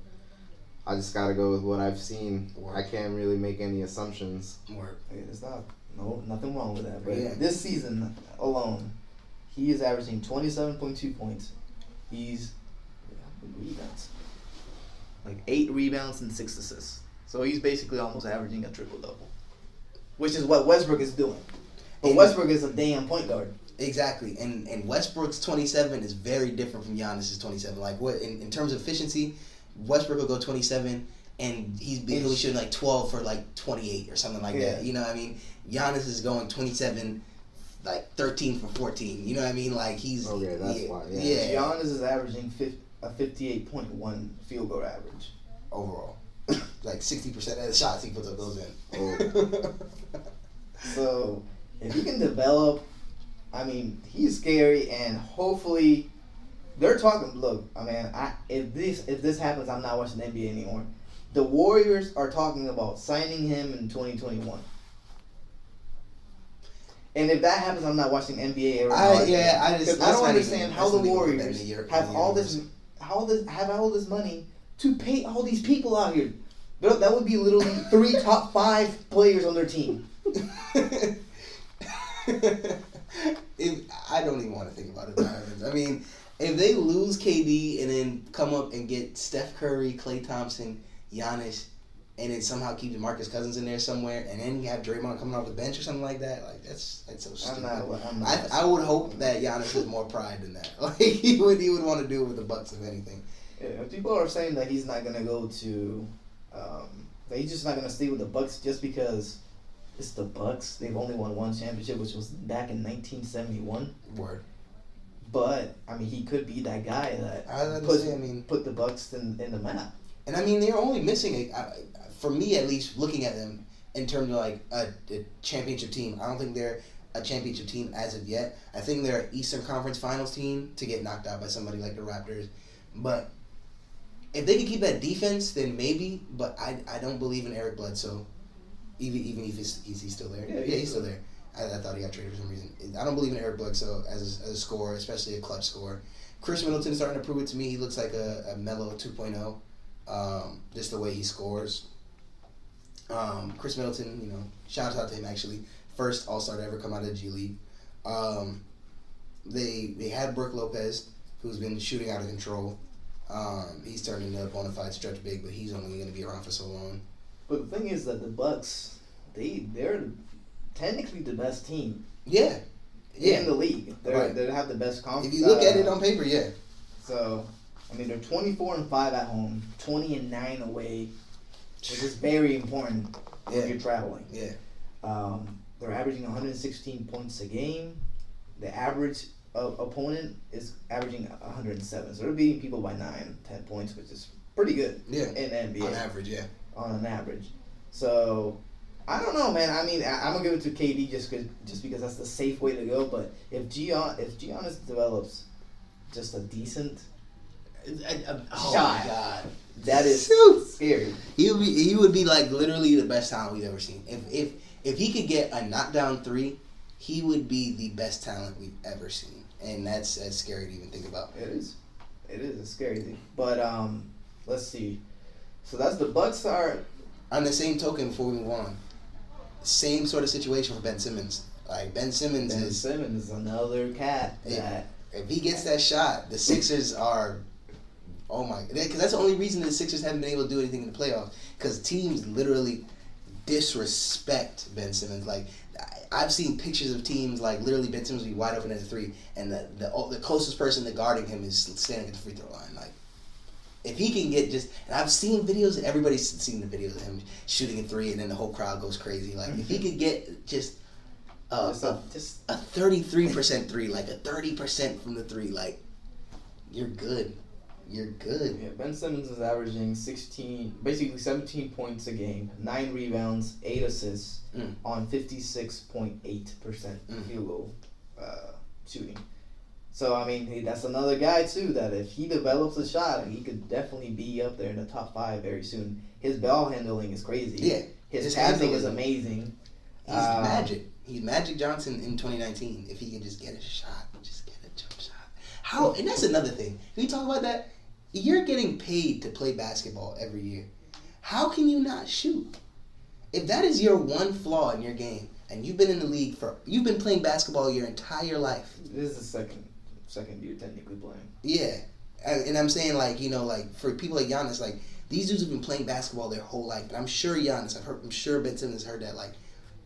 I just gotta go with what I've seen. I can't really make any assumptions. It's nothing wrong with that. But Yeah. this season alone, he is averaging 27.2 points. He's rebounds, like 8 rebounds and 6 assists. So he's basically almost averaging a triple double, which is what Westbrook is doing. But Westbrook is a damn point guard. Exactly, and Westbrook's 27 is very different from Giannis's 27. Like what in terms of efficiency, Westbrook will go 27, and he's basically shooting like 12 for like 28 or something like that. You know what I mean? Giannis is going 27, like 13 for 14. You know what I mean? Like he's that's why. Yeah. Giannis is averaging a 58.1 field goal average overall. Like 60% of the shots he puts up goes in. Oh. So if he can develop, I mean, he's scary, and hopefully, they're talking. Look, I mean, if this happens, I'm not watching the NBA anymore. The Warriors are talking about signing him in 2021, and if that happens, I'm not watching NBA ever. Because I don't understand how the Warriors have all this money to pay all these people out here. That would be literally 3 top 5 players on their team. I don't even want to think about it. I mean, if they lose KD and then come up and get Steph Curry, Klay Thompson, Giannis, and then somehow keep DeMarcus Cousins in there somewhere, and then you have Draymond coming off the bench or something like that, like that's so stupid. I would hope that Giannis has more pride than that. Like he would want to do it with the Bucks if anything. Yeah, people are saying that he's not gonna go to, that he's just not gonna stay with the Bucks just because. It's the Bucks. They've only won 1 championship, which was back in 1971. Word. But I mean, he could be that guy that put the Bucks in the map. And I mean, they're only missing for me at least, looking at them in terms of like a championship team. I don't think they're a championship team as of yet. I think they're an Eastern Conference Finals team to get knocked out by somebody like the Raptors. But if they can keep that defense, then maybe. But I don't believe in Eric Bledsoe. Even if he's still there. Yeah, he's still there. I thought he got traded for some reason. I don't believe in Eric Bledsoe as a scorer, especially a clutch scorer. Chris Middleton is starting to prove it to me. He looks like a Melo 2.0, just the way he scores. Chris Middleton, shout out to him actually. First All-Star to ever come out of the G League. They had Brook Lopez, who's been shooting out of control. He's turned into a bona fide stretch big, but he's only going to be around for so long. But the thing is that the Bucks, they're technically the best team. Yeah. In the league. They have the best confidence. If you look at it on paper, yeah. So, I mean, they're 24-5 at home, 20-9 away, which is very important when you're traveling. Yeah. They're averaging 116 points a game. The average opponent is averaging 107. So they're beating people by 9, 10 points, which is pretty good in the NBA. On average, yeah. On an average. So, I don't know, man. I mean, I'm going to give it to KD just because that's the safe way to go. But if Giannis develops just a decent oh shot, my God. that is scary. He would be like literally the best talent we've ever seen. If he could get a knockdown 3, he would be the best talent we've ever seen. And that's scary to even think about. It is a scary thing. But let's see. So that's the Bucks are. On the same token, before we move on, same sort of situation for Ben Simmons. Like Ben Simmons is another cat. If he gets that shot, the Sixers are. Oh my! Because that's the only reason the Sixers haven't been able to do anything in the playoffs. Because teams literally disrespect Ben Simmons. Like I've seen pictures of teams like literally Ben Simmons will be wide open at the 3, and the closest person to guarding him is standing at the free throw line. Like. If he can get and I've seen videos, everybody's seen the videos of him shooting a 3 and then the whole crowd goes crazy. Like, if he could get just a 33% 3, like a 30% from the 3, like, you're good. You're good. Yeah, Ben Simmons is averaging 17 points a game, 9 rebounds, 8 assists on 56.8% field goal shooting. So, I mean, that's another guy, too, that if he develops a shot, he could definitely be up there in the top 5 very soon. His ball handling is crazy. Yeah. His passing is amazing. He's magic. He's Magic Johnson in 2019. If he can just get a shot, just get a jump shot. And that's another thing. Can we talk about that? You're getting paid to play basketball every year. How can you not shoot? If that is your one flaw in your game, and you've been in the league you've been playing basketball your entire life. This is the second year technically playing. Yeah, and I'm saying like for people like Giannis, like these dudes have been playing basketball their whole life. And I'm sure Giannis, I'm sure Ben Simmons heard that. Like,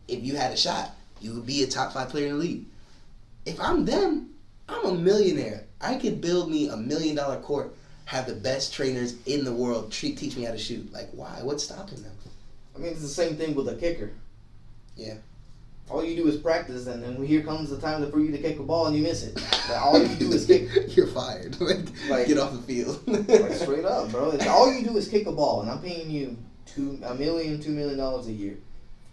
if you had a shot, you would be a top 5 player in the league. If I'm them, I'm a millionaire. I could build me $1 million court, have the best trainers in the world teach me how to shoot. Like, why? What's stopping them? I mean, it's the same thing with a kicker. Yeah. All you do is practice, and then here comes the time for you to kick a ball, and you miss it. Like, all you do is kick. You're fired. Like, get off the field. Like, straight up, bro. All you do is kick a ball, and I'm paying you $2 million a year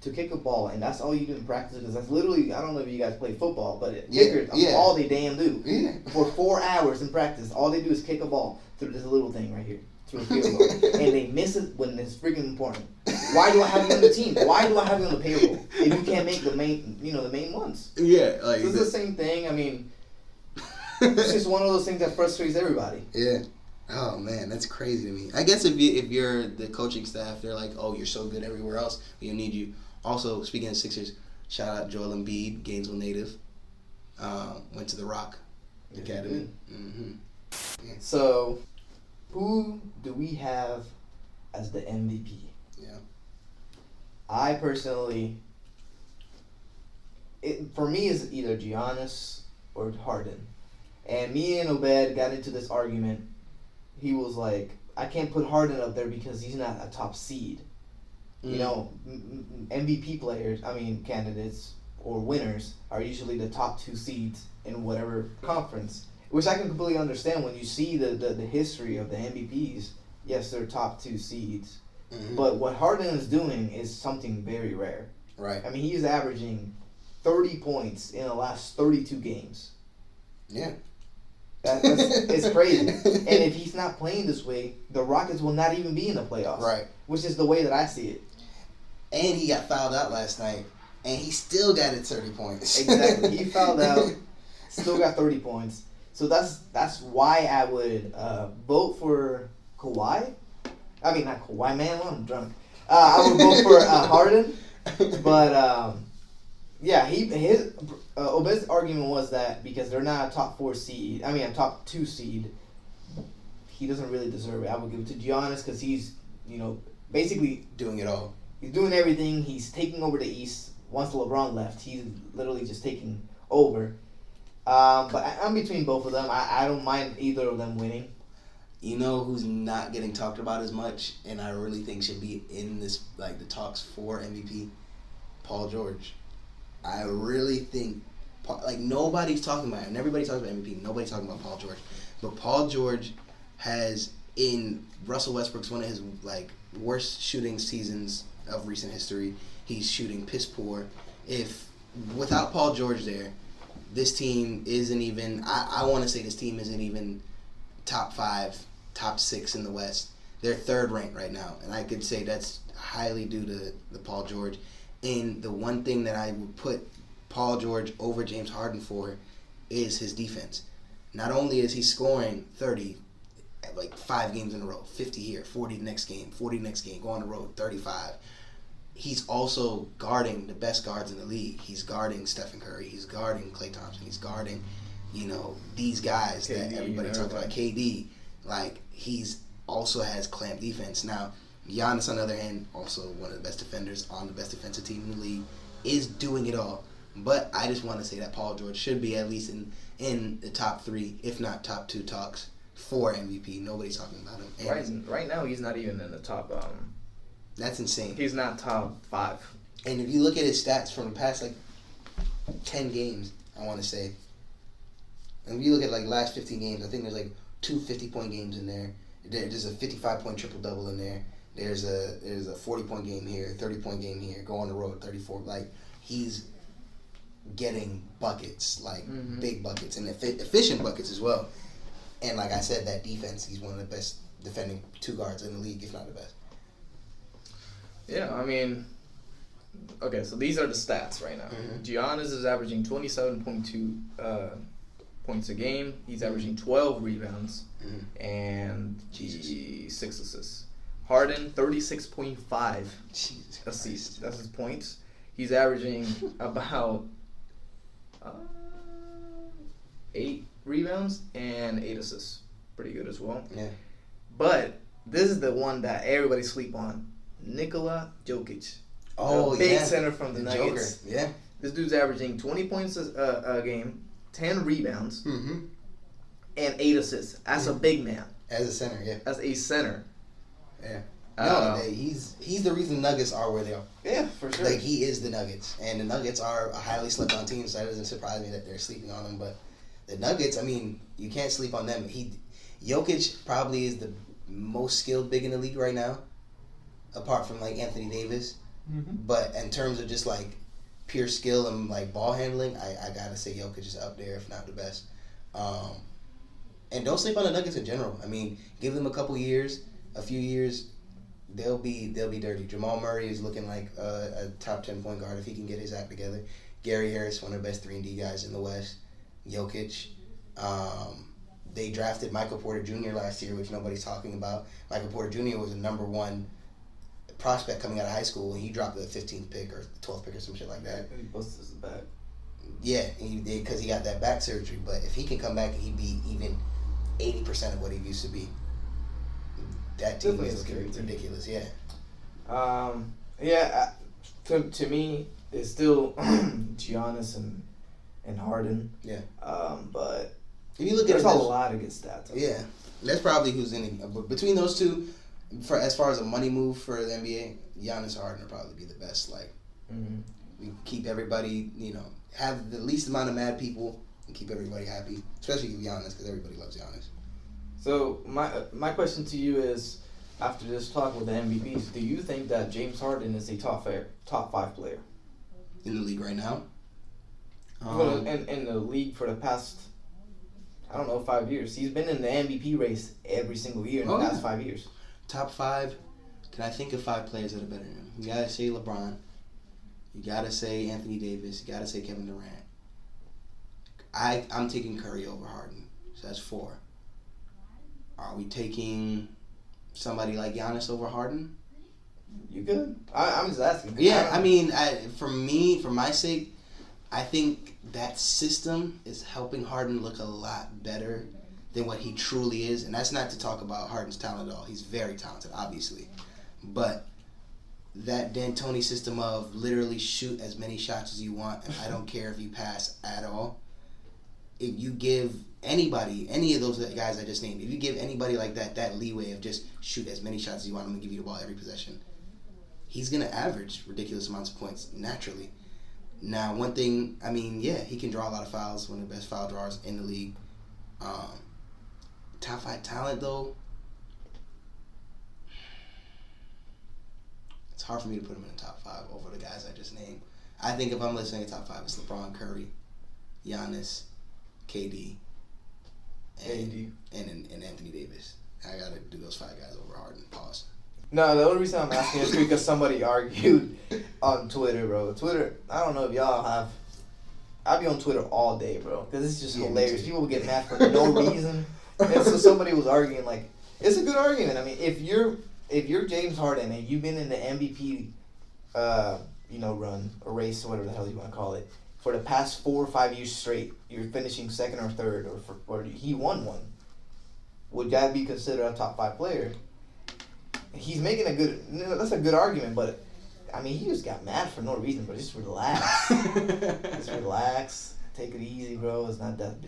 to kick a ball, and that's all you do in practice. Because that's literally, I don't know if you guys play football, but kickers, all they damn do. Yeah. For 4 hours in practice, all they do is kick a ball through this little thing right here. To a field goal, and they miss it when it's freaking important. Why do I have you on the team? Why do I have you on the payroll if you can't make the main ones? Yeah, like so it's the same thing. I mean, it's just one of those things that frustrates everybody. Yeah. Oh man, that's crazy to me. I guess if you're the coaching staff, they're like, oh, you're so good everywhere else, we don't need you. Also, speaking of Sixers, shout out Joel Embiid, Gainesville native. Went to the Rock Academy. Mm-hmm. Yeah. So, who do we have as the MVP? Yeah. I personally, for me, it's either Giannis or Harden. And me and Obed got into this argument. He was like, I can't put Harden up there because he's not a top seed. You know, MVP candidates or winners are usually the top 2 seeds in whatever conference. Which I can completely understand when you see the history of the MVPs. Yes, they're top 2 seeds. Mm-hmm. But what Harden is doing is something very rare. Right. I mean, he's averaging 30 points in the last 32 games. Yeah. It's crazy. And if he's not playing this way, the Rockets will not even be in the playoffs. Right. Which is the way that I see it. And he got fouled out last night, and he still got it 30 points. Exactly. He fouled out, still got 30 points. So that's why I would vote for Kawhi. I mean, not Kawhi, man. I'm drunk. I would vote for Harden. But, yeah, his Obed's argument was that because they're not a top 4 seed, a top 2 seed, he doesn't really deserve it. I would give it to Giannis because he's, basically doing it all. He's doing everything. He's taking over the East. Once LeBron left, he's literally just taking over. But I'm between both of them. I don't mind either of them winning. You know who's not getting talked about as much, and I really think should be in this, like, the talks for MVP? Paul George. I really think, nobody's talking about him. And everybody talks about MVP. Nobody's talking about Paul George. But Paul George has, in Russell Westbrook's one of his, worst shooting seasons of recent history. He's shooting piss poor. Without Paul George there, this team isn't even, I want to say this team isn't even top 5, top 6 in the West. They're 3rd ranked right now, and I could say that's highly due to the Paul George. And the one thing that I would put Paul George over James Harden for is his defense. Not only is he scoring 30, 5 games in a row, 50 here, 40 next game, go on the road, 35. He's also guarding the best guards in the league. He's guarding Stephen Curry. He's guarding Klay Thompson. He's guarding, these guys KD, that everybody talks about. KD. He's also has clamp defense. Now, Giannis, on the other hand, also one of the best defenders on the best defensive team in the league, is doing it all. But I just want to say that Paul George should be at least in the top 3, if not top 2 talks for MVP. Nobody's talking about him. Right now, he's not even in the top. That's insane. He's not top 5. And if you look at his stats from the past 10 games, I want to say, and if you look at last 15 games, I think there's 2 50-point games in there. There's a 55-point triple-double in there. There's a 40-point game here, 30-point game here. Go on the road, 34. He's getting buckets, big buckets, and efficient buckets as well. And like I said, that defense, he's one of the best defending 2 guards in the league, if not the best. Yeah, okay, so these are the stats right now. Mm-hmm. Giannis is averaging 27.2 points a game. He's averaging 12 rebounds and 6 assists. Harden 36.5 Jesus assists. Christ. That's his points. He's averaging about 8 rebounds and 8 assists. Pretty good as well. Yeah. But this is the one that everybody sleep on. Nikola Jokic. Oh, the big yeah. center from the Nuggets. Joker. Yeah. This dude's averaging 20 points a game, 10 rebounds, Mm-hmm. and 8 assists. As a big man. As a center, yeah. As a center. Yeah. No, he's the reason Nuggets are where they are. Yeah, for sure. Like, he is the Nuggets. And the Nuggets are a highly slept on team, so that doesn't surprise me that they're sleeping on them. But the Nuggets, I mean, you can't sleep on them. Jokic probably is the most skilled big in the league right now, apart from, like, Anthony Davis. Mm-hmm. But in terms of just, like, pure skill and, like, ball handling, I gotta say Jokic is up there, if not the best. And don't sleep on the Nuggets in general. I mean, give them a few years, they'll be dirty. Jamal Murray is looking like a top 10 point guard if he can get his act together. Gary Harris, one of the best 3-and-D guys in the West. Jokic. They drafted Michael Porter Jr. last year, which nobody's talking about. Michael Porter Jr. was a number 1 prospect coming out of high school, and he dropped the 15th pick or 12th pick or some shit like that. He busted his back. Yeah, because he got that back surgery. But if he can come back and he be even 80% of what he used to be, that team Definitely is a scary team. ridiculous. Yeah. To me, it's still Giannis and Harden. Yeah. But If you look there's at a it, lot of good stats. yeah, that's probably who's in it. But between those two, for as far as a money move for the NBA, Giannis and Harden will probably be the best. Like, we keep everybody, have the least amount of mad people and keep everybody happy, especially with Giannis, because everybody loves Giannis. So my question to you is, after this talk with the MVPs, do you think that James Harden is a top 5 player In the league right now? in the league for the past, I don't know, 5 years? He's been in the MVP race every single year in the past 5 years. Top 5. Can I think of 5 players that are better than him? You gotta say LeBron. You gotta say Anthony Davis. You gotta say Kevin Durant. I'm taking Curry over Harden. So that's 4. Are we taking somebody like Giannis over Harden? You good? I'm just asking. Yeah, I mean, for my sake, I think that system is helping Harden look a lot better than what he truly is. And that's not to talk about Harden's talent at all. He's very talented, obviously. But that D'Antoni system of literally shoot as many shots as you want, and I don't care if you pass at all. If you give anybody, any of those guys I just named, if you give anybody like that leeway of just shoot as many shots as you want, I'm going to give you the ball every possession, he's going to average ridiculous amounts of points naturally. Now, one thing, I mean, yeah, he can draw a lot of fouls, one of the best foul drawers in the league. Top 5 talent, though, it's hard for me to put him in the top 5 over the guys I just named. I think if I'm listening to top 5, it's LeBron, Curry, Giannis, KD, and Anthony Davis. I gotta do those 5 guys over Harden. Pause. No, the only reason I'm asking is because somebody argued on Twitter, bro. Twitter, I don't know if y'all have. I be on Twitter all day, bro, because it's just hilarious. People get mad for no reason, and so somebody was arguing like, it's a good argument. I mean, if you're James Harden and you've been in the MVP, run or race or whatever the hell you want to call it, for the past 4 or 5 years straight, you're finishing second or third, or he won one. Would that be considered a top 5 player? He's making that's a good argument, but I mean, he just got mad for no reason. But just relax, just relax, take it easy, bro. It's not that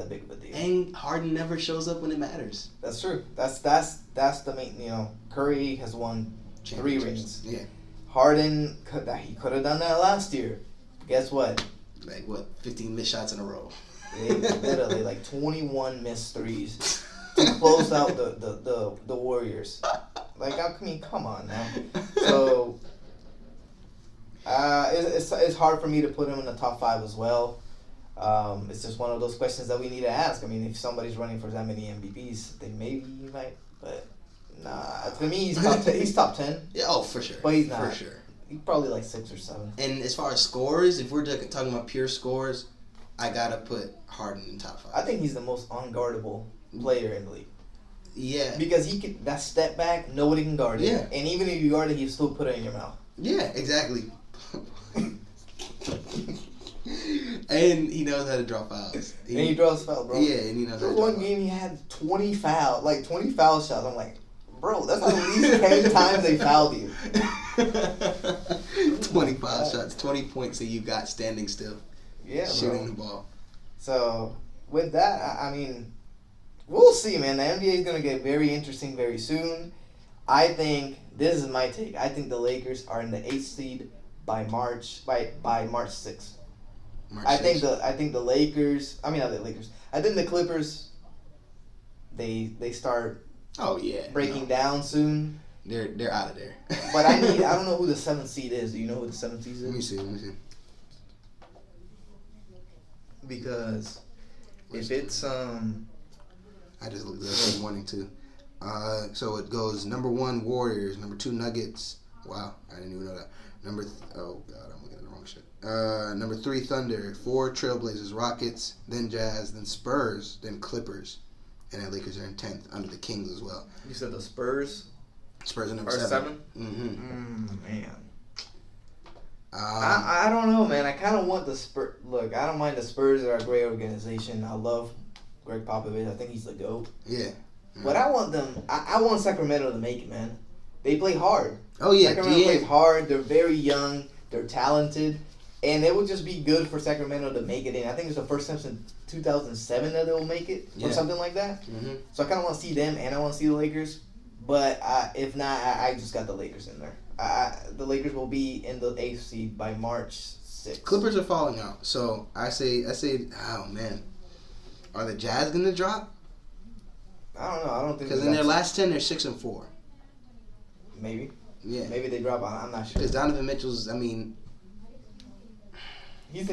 big of a deal. And Harden never shows up when it matters. That's true. That's the main. Curry has won 3 rings. Yeah. Harden he could have done that last year. Guess what? Like 15 missed shots in a row. Literally, like 21 missed threes to close out the Warriors. Like, I mean, come on now. So, it's hard for me to put him in the top 5 as well. It's just one of those questions that we need to ask. I mean, if somebody's running for that many MVPs, then maybe you might. But nah, to me, he's top 10. He's top 10. Yeah, oh, for sure. But he's not. For sure. He's probably like 6 or 7. And as far as scores, if we're talking about pure scores, I gotta put Harden in top 5. I think he's the most unguardable player in the league. Yeah. Because he can that step back, nobody can guard it. Yeah. And even if you guard it, he still put it in your mouth. Yeah, exactly. And he knows how to draw fouls. And he draws foul, bro. Yeah, and he knows how to draw one game he had 20 foul shots. I'm like, bro, that's at least 10 times they fouled you. 20 foul shots, 20 points that you got standing still. Yeah, shooting bro. the ball. So, with that, I mean, we'll see, man. The NBA is going to get very interesting very soon. I think, this is my take, I think the Lakers are in the 8th seed by March 6th. I think the Lakers. I mean, not the Lakers. I think the Clippers. They start. Oh yeah. Breaking down soon. They're out of there. But I don't know who the 7th seed is. Do you know who the 7th seed is? Let me see. Because if it's I just looked it up this morning too. So it goes number 1 Warriors, number 2 Nuggets. Wow, I didn't even know that. Oh god, I'm looking at the wrong shit. Number 3 Thunder, 4 Trailblazers, Rockets, then Jazz, then Spurs, then Clippers, and then Lakers are in 10th under the Kings as well. You said the Spurs. Spurs are number Or 7. 7? Man. Um, I don't know, man. I kind of want the Spurs. Look, I don't mind the Spurs. They're a great organization. I love Greg Popovich. I think he's the GOAT. Yeah. But I want them. I want Sacramento to make it, man. They play hard. Oh yeah. Sacramento plays hard. They're very young. They're talented. And it would just be good for Sacramento to make it in. I think it's the first time since 2007 that they'll make it, or something like that. Mm-hmm. So I kind of want to see them, and I want to see the Lakers. But if not, I just got the Lakers in there. The Lakers will be in the 8th seed by March 6th. Clippers are falling out. So I say, oh man, are the Jazz gonna drop? I don't know. I don't think Because in their last 10, they're 6-4. Maybe. Yeah. Maybe they drop out. I'm not sure. Because Donovan Mitchell's, I mean. He's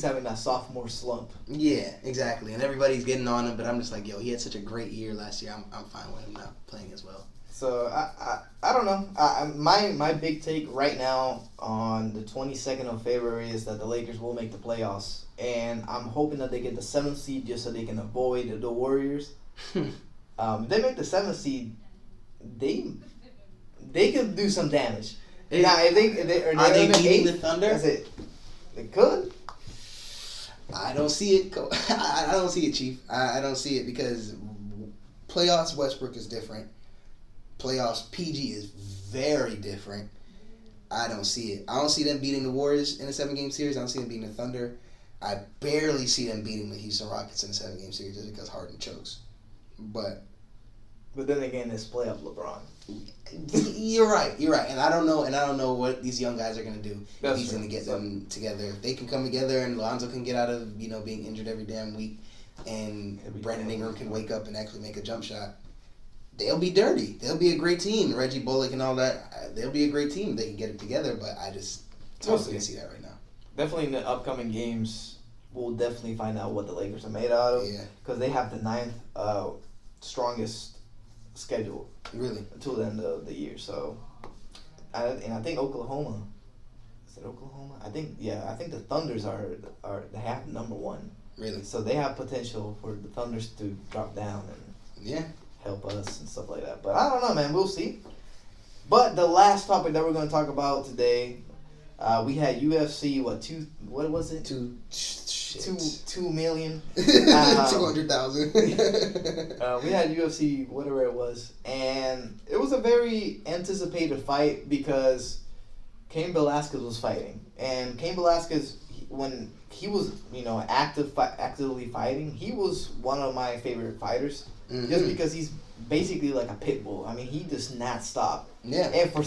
having that sophomore slump. Yeah, exactly. And everybody's getting on him, but I'm just like, yo, he had such a great year last year. I'm fine with him not playing as well. So I don't know. My big take right now on the 22nd of February is that the Lakers will make the playoffs, and I'm hoping that they get the 7th seed just so they can avoid the Warriors. If they make the 7th seed, they could do some damage. Now, if they beating the Thunder? That's it. They could. I don't see it. I don't see it, Chief. I don't see it because playoffs Westbrook is different. Playoffs PG is very different. I don't see it. I don't see them beating the Warriors in a 7-game series. I don't see them beating the Thunder. I barely see them beating the Houston Rockets in a 7-game series just because Harden chokes. But then again, it's playoff LeBron. You're right. And I don't know what these young guys are gonna do. That's He's true. gonna get them together. If they can come together and Lonzo can get out of being injured every damn week, and Brandon Ingram can wake up and actually make a jump shot, they'll be dirty. They'll be a great team. Reggie Bullock and all that. They'll be a great team. They can get it together. But I just don't see that right now. Definitely in the upcoming games, we'll definitely find out what the Lakers are made out of. Yeah. Because they have the 9th strongest schedule. Really? Until the end of the year. So, I think Oklahoma. Is it Oklahoma? I think the Thunders they have number 1. Really? So they have potential for the Thunders to drop down and help us and stuff like that. But I don't know, man. We'll see. But the last topic that we're going to talk about today, we had UFC. What was it? 2 million. 200,000. We had UFC, whatever it was, and it was a very anticipated fight because Cain Velasquez was fighting, and Cain Velasquez, when he was actively fighting, he was one of my favorite fighters, just because he's basically like a pit bull. I mean, he does not stop. Yeah. And for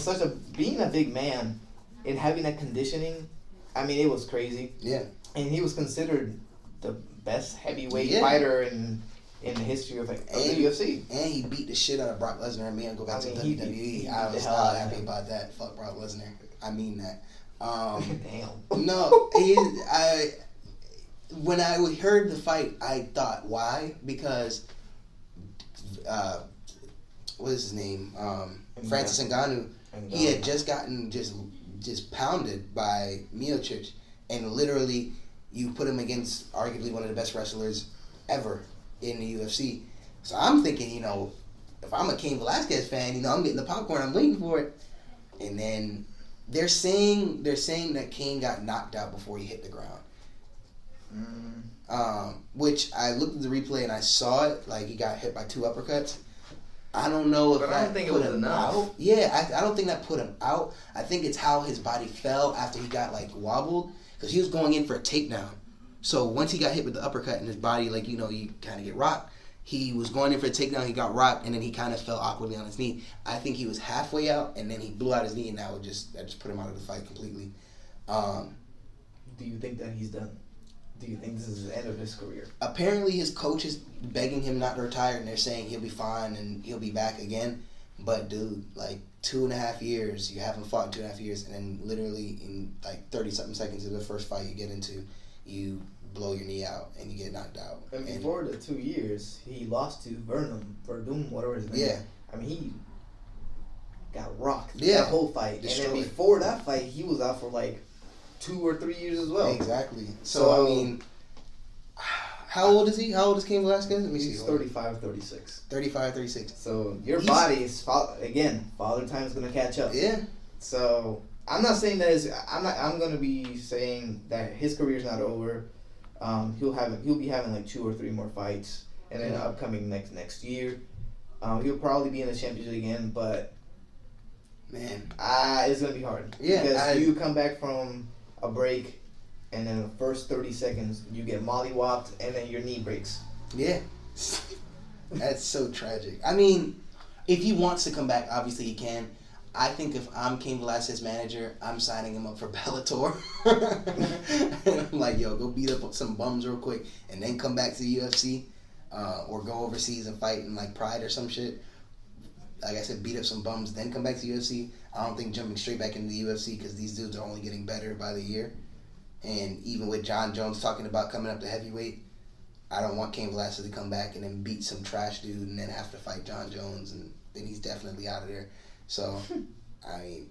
being a big man and having that conditioning, I mean, it was crazy. Yeah. And he was considered the best heavyweight fighter in the history of the UFC. And he beat the shit out of Brock Lesnar and made him go back to WWE. I was not happy about that. Fuck Brock Lesnar. I mean that. Damn. No, when I heard the fight, I thought, why? Because, what is his name? Francis Ngannou. He had just gotten just pounded by Miocic, and literally you put him against arguably one of the best wrestlers ever in the UFC. So I'm thinking, if I'm a Cain Velasquez fan, you know, I'm getting the popcorn, I'm waiting for it. And then they're saying that Cain got knocked out before he hit the ground. Which I looked at the replay and I saw it, like he got hit by 2 uppercuts. I don't know if But I don't think it was enough. out. Yeah, I don't think that put him out. I think it's how his body fell after he got like wobbled, because he was going in for a takedown. So once he got hit with the uppercut and his body, like, you know, you kind of get rocked. He was going in for a takedown, he got rocked, and then he kind of fell awkwardly on his knee. I think he was halfway out, and then he blew out his knee, and that just put him out of the fight completely. Do you think that he's done? Do you think this is the end of his career? Apparently his coach is begging him not to retire, and they're saying he'll be fine and he'll be back again. But dude, like 2.5 years, you haven't fought in 2.5 years, and then literally in like 30-something seconds of the first fight you get into, you blow your knee out and you get knocked out. And before the 2 years, he lost to Verdum, whatever his name is. Yeah. I mean, he got rocked that whole fight. Destroyed. And then before that fight, he was out for like 2 or 3 years as well. Exactly. So I mean, how old is he? How old is Cain Velasquez? Let me see. He's 35, 36. 35, 36. So your body is, again, father time's going to catch up. Yeah. So I'm not saying that I'm going to be saying that his career's not over. He'll be having like 2 or 3 more fights, and then upcoming next year, he'll probably be in the championship again. But man, it's gonna be hard. Yeah, because you come back from a break, and then the first 30 seconds you get mollywopped, and then your knee breaks. Yeah, that's so tragic. I mean, if he wants to come back, obviously he can. I think if I'm Cain Velasquez's manager, I'm signing him up for Bellator. And I'm like, yo, go beat up some bums real quick and then come back to the UFC, or go overseas and fight in like Pride or some shit. Like I said, beat up some bums, then come back to the UFC. I don't think jumping straight back into the UFC, because these dudes are only getting better by the year. And even with John Jones talking about coming up to heavyweight, I don't want Cain Velasquez to come back and then beat some trash dude and then have to fight John Jones, and then he's definitely out of there. So, I mean,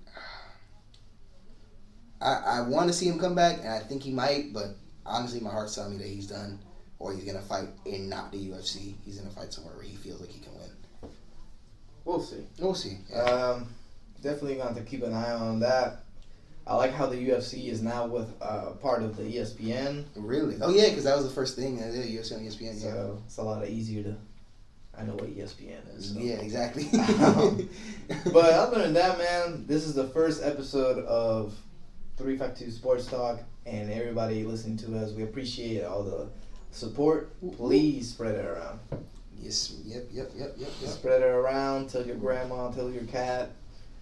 I want to see him come back, and I think he might, but honestly, my heart's telling me that he's done, or he's going to fight in not the UFC. He's going to fight somewhere where he feels like he can win. We'll see. We'll see. Yeah. Definitely going to have to keep an eye on that. I like how the UFC is now with part of the ESPN. Really? Oh, yeah, because that was the first thing. UFC on ESPN, yeah. So it's a lot easier to... I know what ESPN is. So. Yeah, exactly. But other than that, man, this is the first episode of 352 Sports Talk, and everybody listening to us, we appreciate all the support. Please spread it around. Yes, yep. Spread it around. Tell your grandma, tell your cat,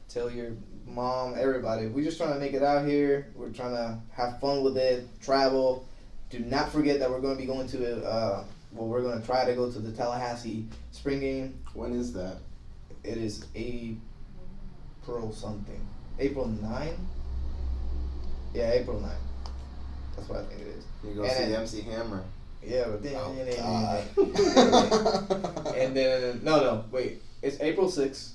tell your mom, everybody. We're just trying to make it out here. We're trying to have fun with it, travel. Do not forget that we're going to be going to we're going to try to go to the Tallahassee spring game. When is that? It is April something. April 9? Yeah, April 9. That's what I think it is. You go see MC Hammer. Yeah, but then... God. And then... No, wait. It's April 6th.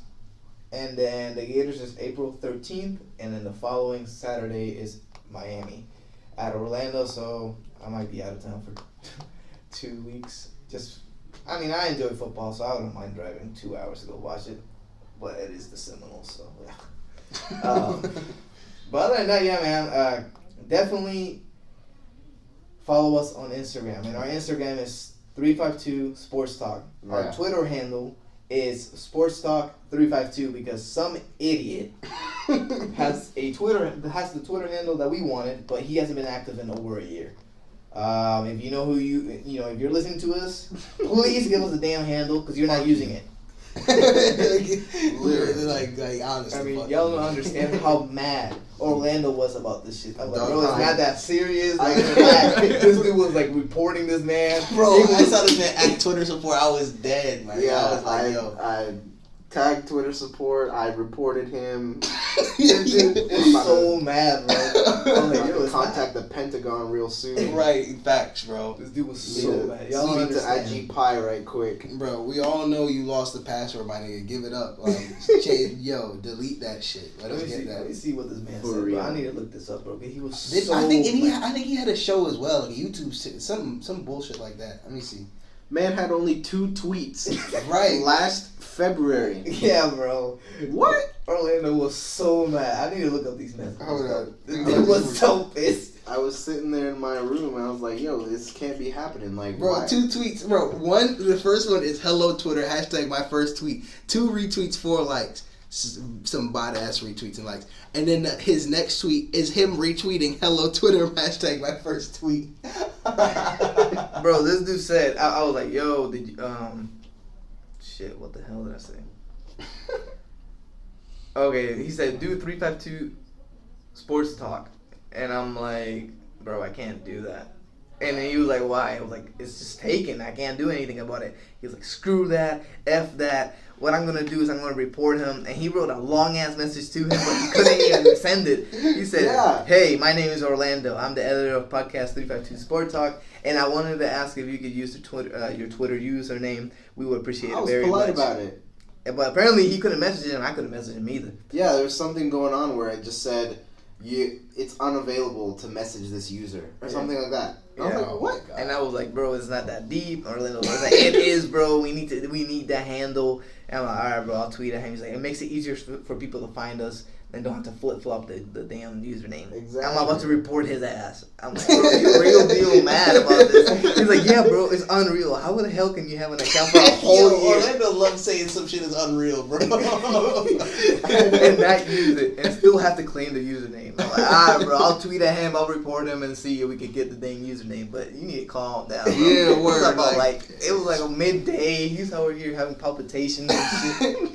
And then the Gators is April 13th. And then the following Saturday is Miami at Orlando. So I might be out of town for 2 weeks. I enjoy football, so I don't mind driving 2 hours to go watch it. But it is the Seminoles, so yeah. But other than that, yeah, man, definitely follow us on Instagram. And our Instagram is 352 Sports Talk. Yeah. Our Twitter handle is Sports Talk 352, because some idiot has the Twitter handle that we wanted, but he hasn't been active in over a year. If you know if you're listening to us, please give us a damn handle, because you're not using it. Literally, like honestly. Y'all don't understand how mad Orlando was about this shit. I was like, bro, it's not that serious. Like, this dude was like reporting this man. Bro, I saw this man act Twitter support. I was dead, man. Yeah, I was like, yo. I tagged Twitter support. I reported him. I'm so mad, bro. I'm like, yo, contact the Pentagon real soon. Right, facts, bro. This dude was so mad. Y'all don't Tweet to understand. IG Pie right quick. Bro, we all know you lost the password, my nigga. Give it up. Like, delete that shit. Let us get that. Let me see what this man For said, real. bro. I need to look this up, bro. He was I think mad. he had a show as well, like a YouTube some bullshit like that. Let me see. Man had only 2 tweets. Right. Last February. Yeah, bro. What? Orlando was so mad. I need to look up these messages. Hold up. They was so pissed. I was sitting there in my room and I was like, yo, this can't be happening. Like, Bro, why? 2 tweets. Bro, the first one is hello Twitter, hashtag my first tweet. 2 retweets, 4 likes. Some bot ass retweets and likes. And then his next tweet is him retweeting hello Twitter, hashtag my first tweet. Bro, this dude said, I was like, yo, did you, shit, what the hell did I say? Okay, he said, do 352 sports talk. And I'm like, bro, I can't do that. And then he was like, why? I was like, it's just taken. I can't do anything about it. He was like, screw that, F that. What I'm going to do is I'm going to report him. And he wrote a long-ass message to him, but he couldn't even send it. He said, hey, my name is Orlando. I'm the editor of Podcast 352 Sport Talk. And I wanted to ask if you could use your Twitter username. We would appreciate it very much. I was polite about it. But apparently he couldn't message him. I couldn't message him either. Yeah, there was something going on where it just said, it's unavailable to message this user. Or something like that. I was like, what? And I was like, bro, it's not that deep. Orlando was like, it is, bro. We need that handle. And I'm like, all right, bro, I'll tweet at him. He's like, it makes it easier for people to find us and don't have to flip-flop the damn username. Exactly. I'm about to report his ass. I'm like, bro, you're real deal mad about this. He's like, yeah, bro, it's unreal. How the hell can you have an account for a whole year? Orlando loves saying some shit is unreal, bro. And not use it and still have to claim the username. I'm like, all right, bro, I'll tweet at him, I'll report him and see if we can get the dang username. But you need to calm down, bro. Yeah, word. It was like a midday. He's over here having palpitations and shit.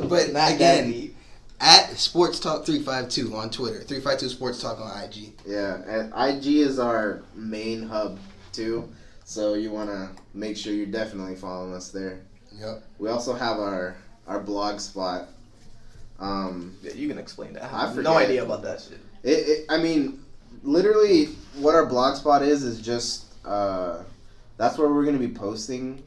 But not again, that deep. at Sports Talk 352 on Twitter, 352 Sports Talk on IG. Yeah, and IG is our main hub, too. So you want to make sure you're definitely following us there. Yep. We also have our blog spot. Yeah, you can explain that. I have forget. no idea about that shit. I mean, literally, what our blog spot is just that's where we're gonna be posting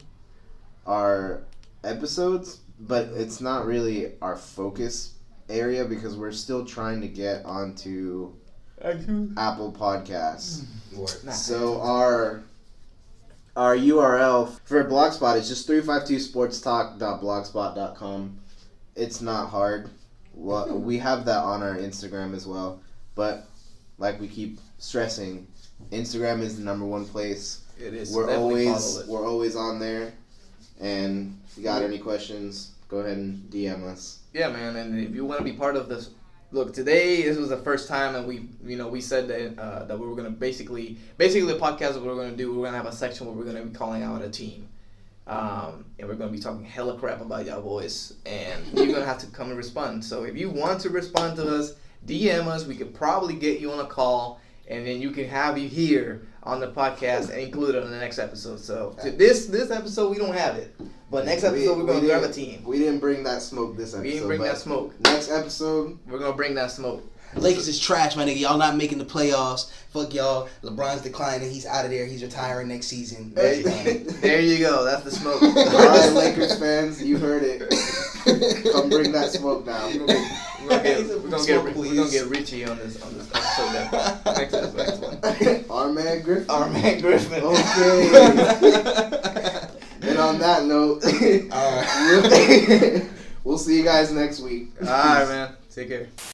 our episodes, but it's not really our focus area because we're still trying to get onto Apple Podcasts. So our URL for Blogspot is just 352sportstalk.blogspot.com. It's not hard. Well, we have that on our Instagram as well. But like we keep stressing, Instagram is the number one place. It is. We're Definitely always on there. And if you got any questions, go ahead and DM us. Yeah, man. And if you want to be part of this, look, today this was the first time that we said that we were gonna basically the podcast that we're gonna do. We're gonna have a section where we're gonna be calling out a team. And we're going to be talking hella crap about y'all boys. And you're going to have to come and respond. So if you want to respond to us, DM us. We could probably get you on a call. And then you can have you here on the podcast and include it on the next episode. So this episode, we don't have it. But next episode, we're going to grab a team. We didn't bring that smoke this episode. We didn't bring that smoke. Next episode, we're going to bring that smoke. Lakers is trash, my nigga. Y'all not making the playoffs. Fuck y'all. LeBron's declining. He's out of there. He's retiring next season. There you go. That's the smoke. All right, Lakers fans, you heard it. Come bring that smoke now. We're gonna get Richie on this episode. Next one. Our man Griffin. Okay. And on that note, all right. we'll see you guys next week. All right, man. Take care.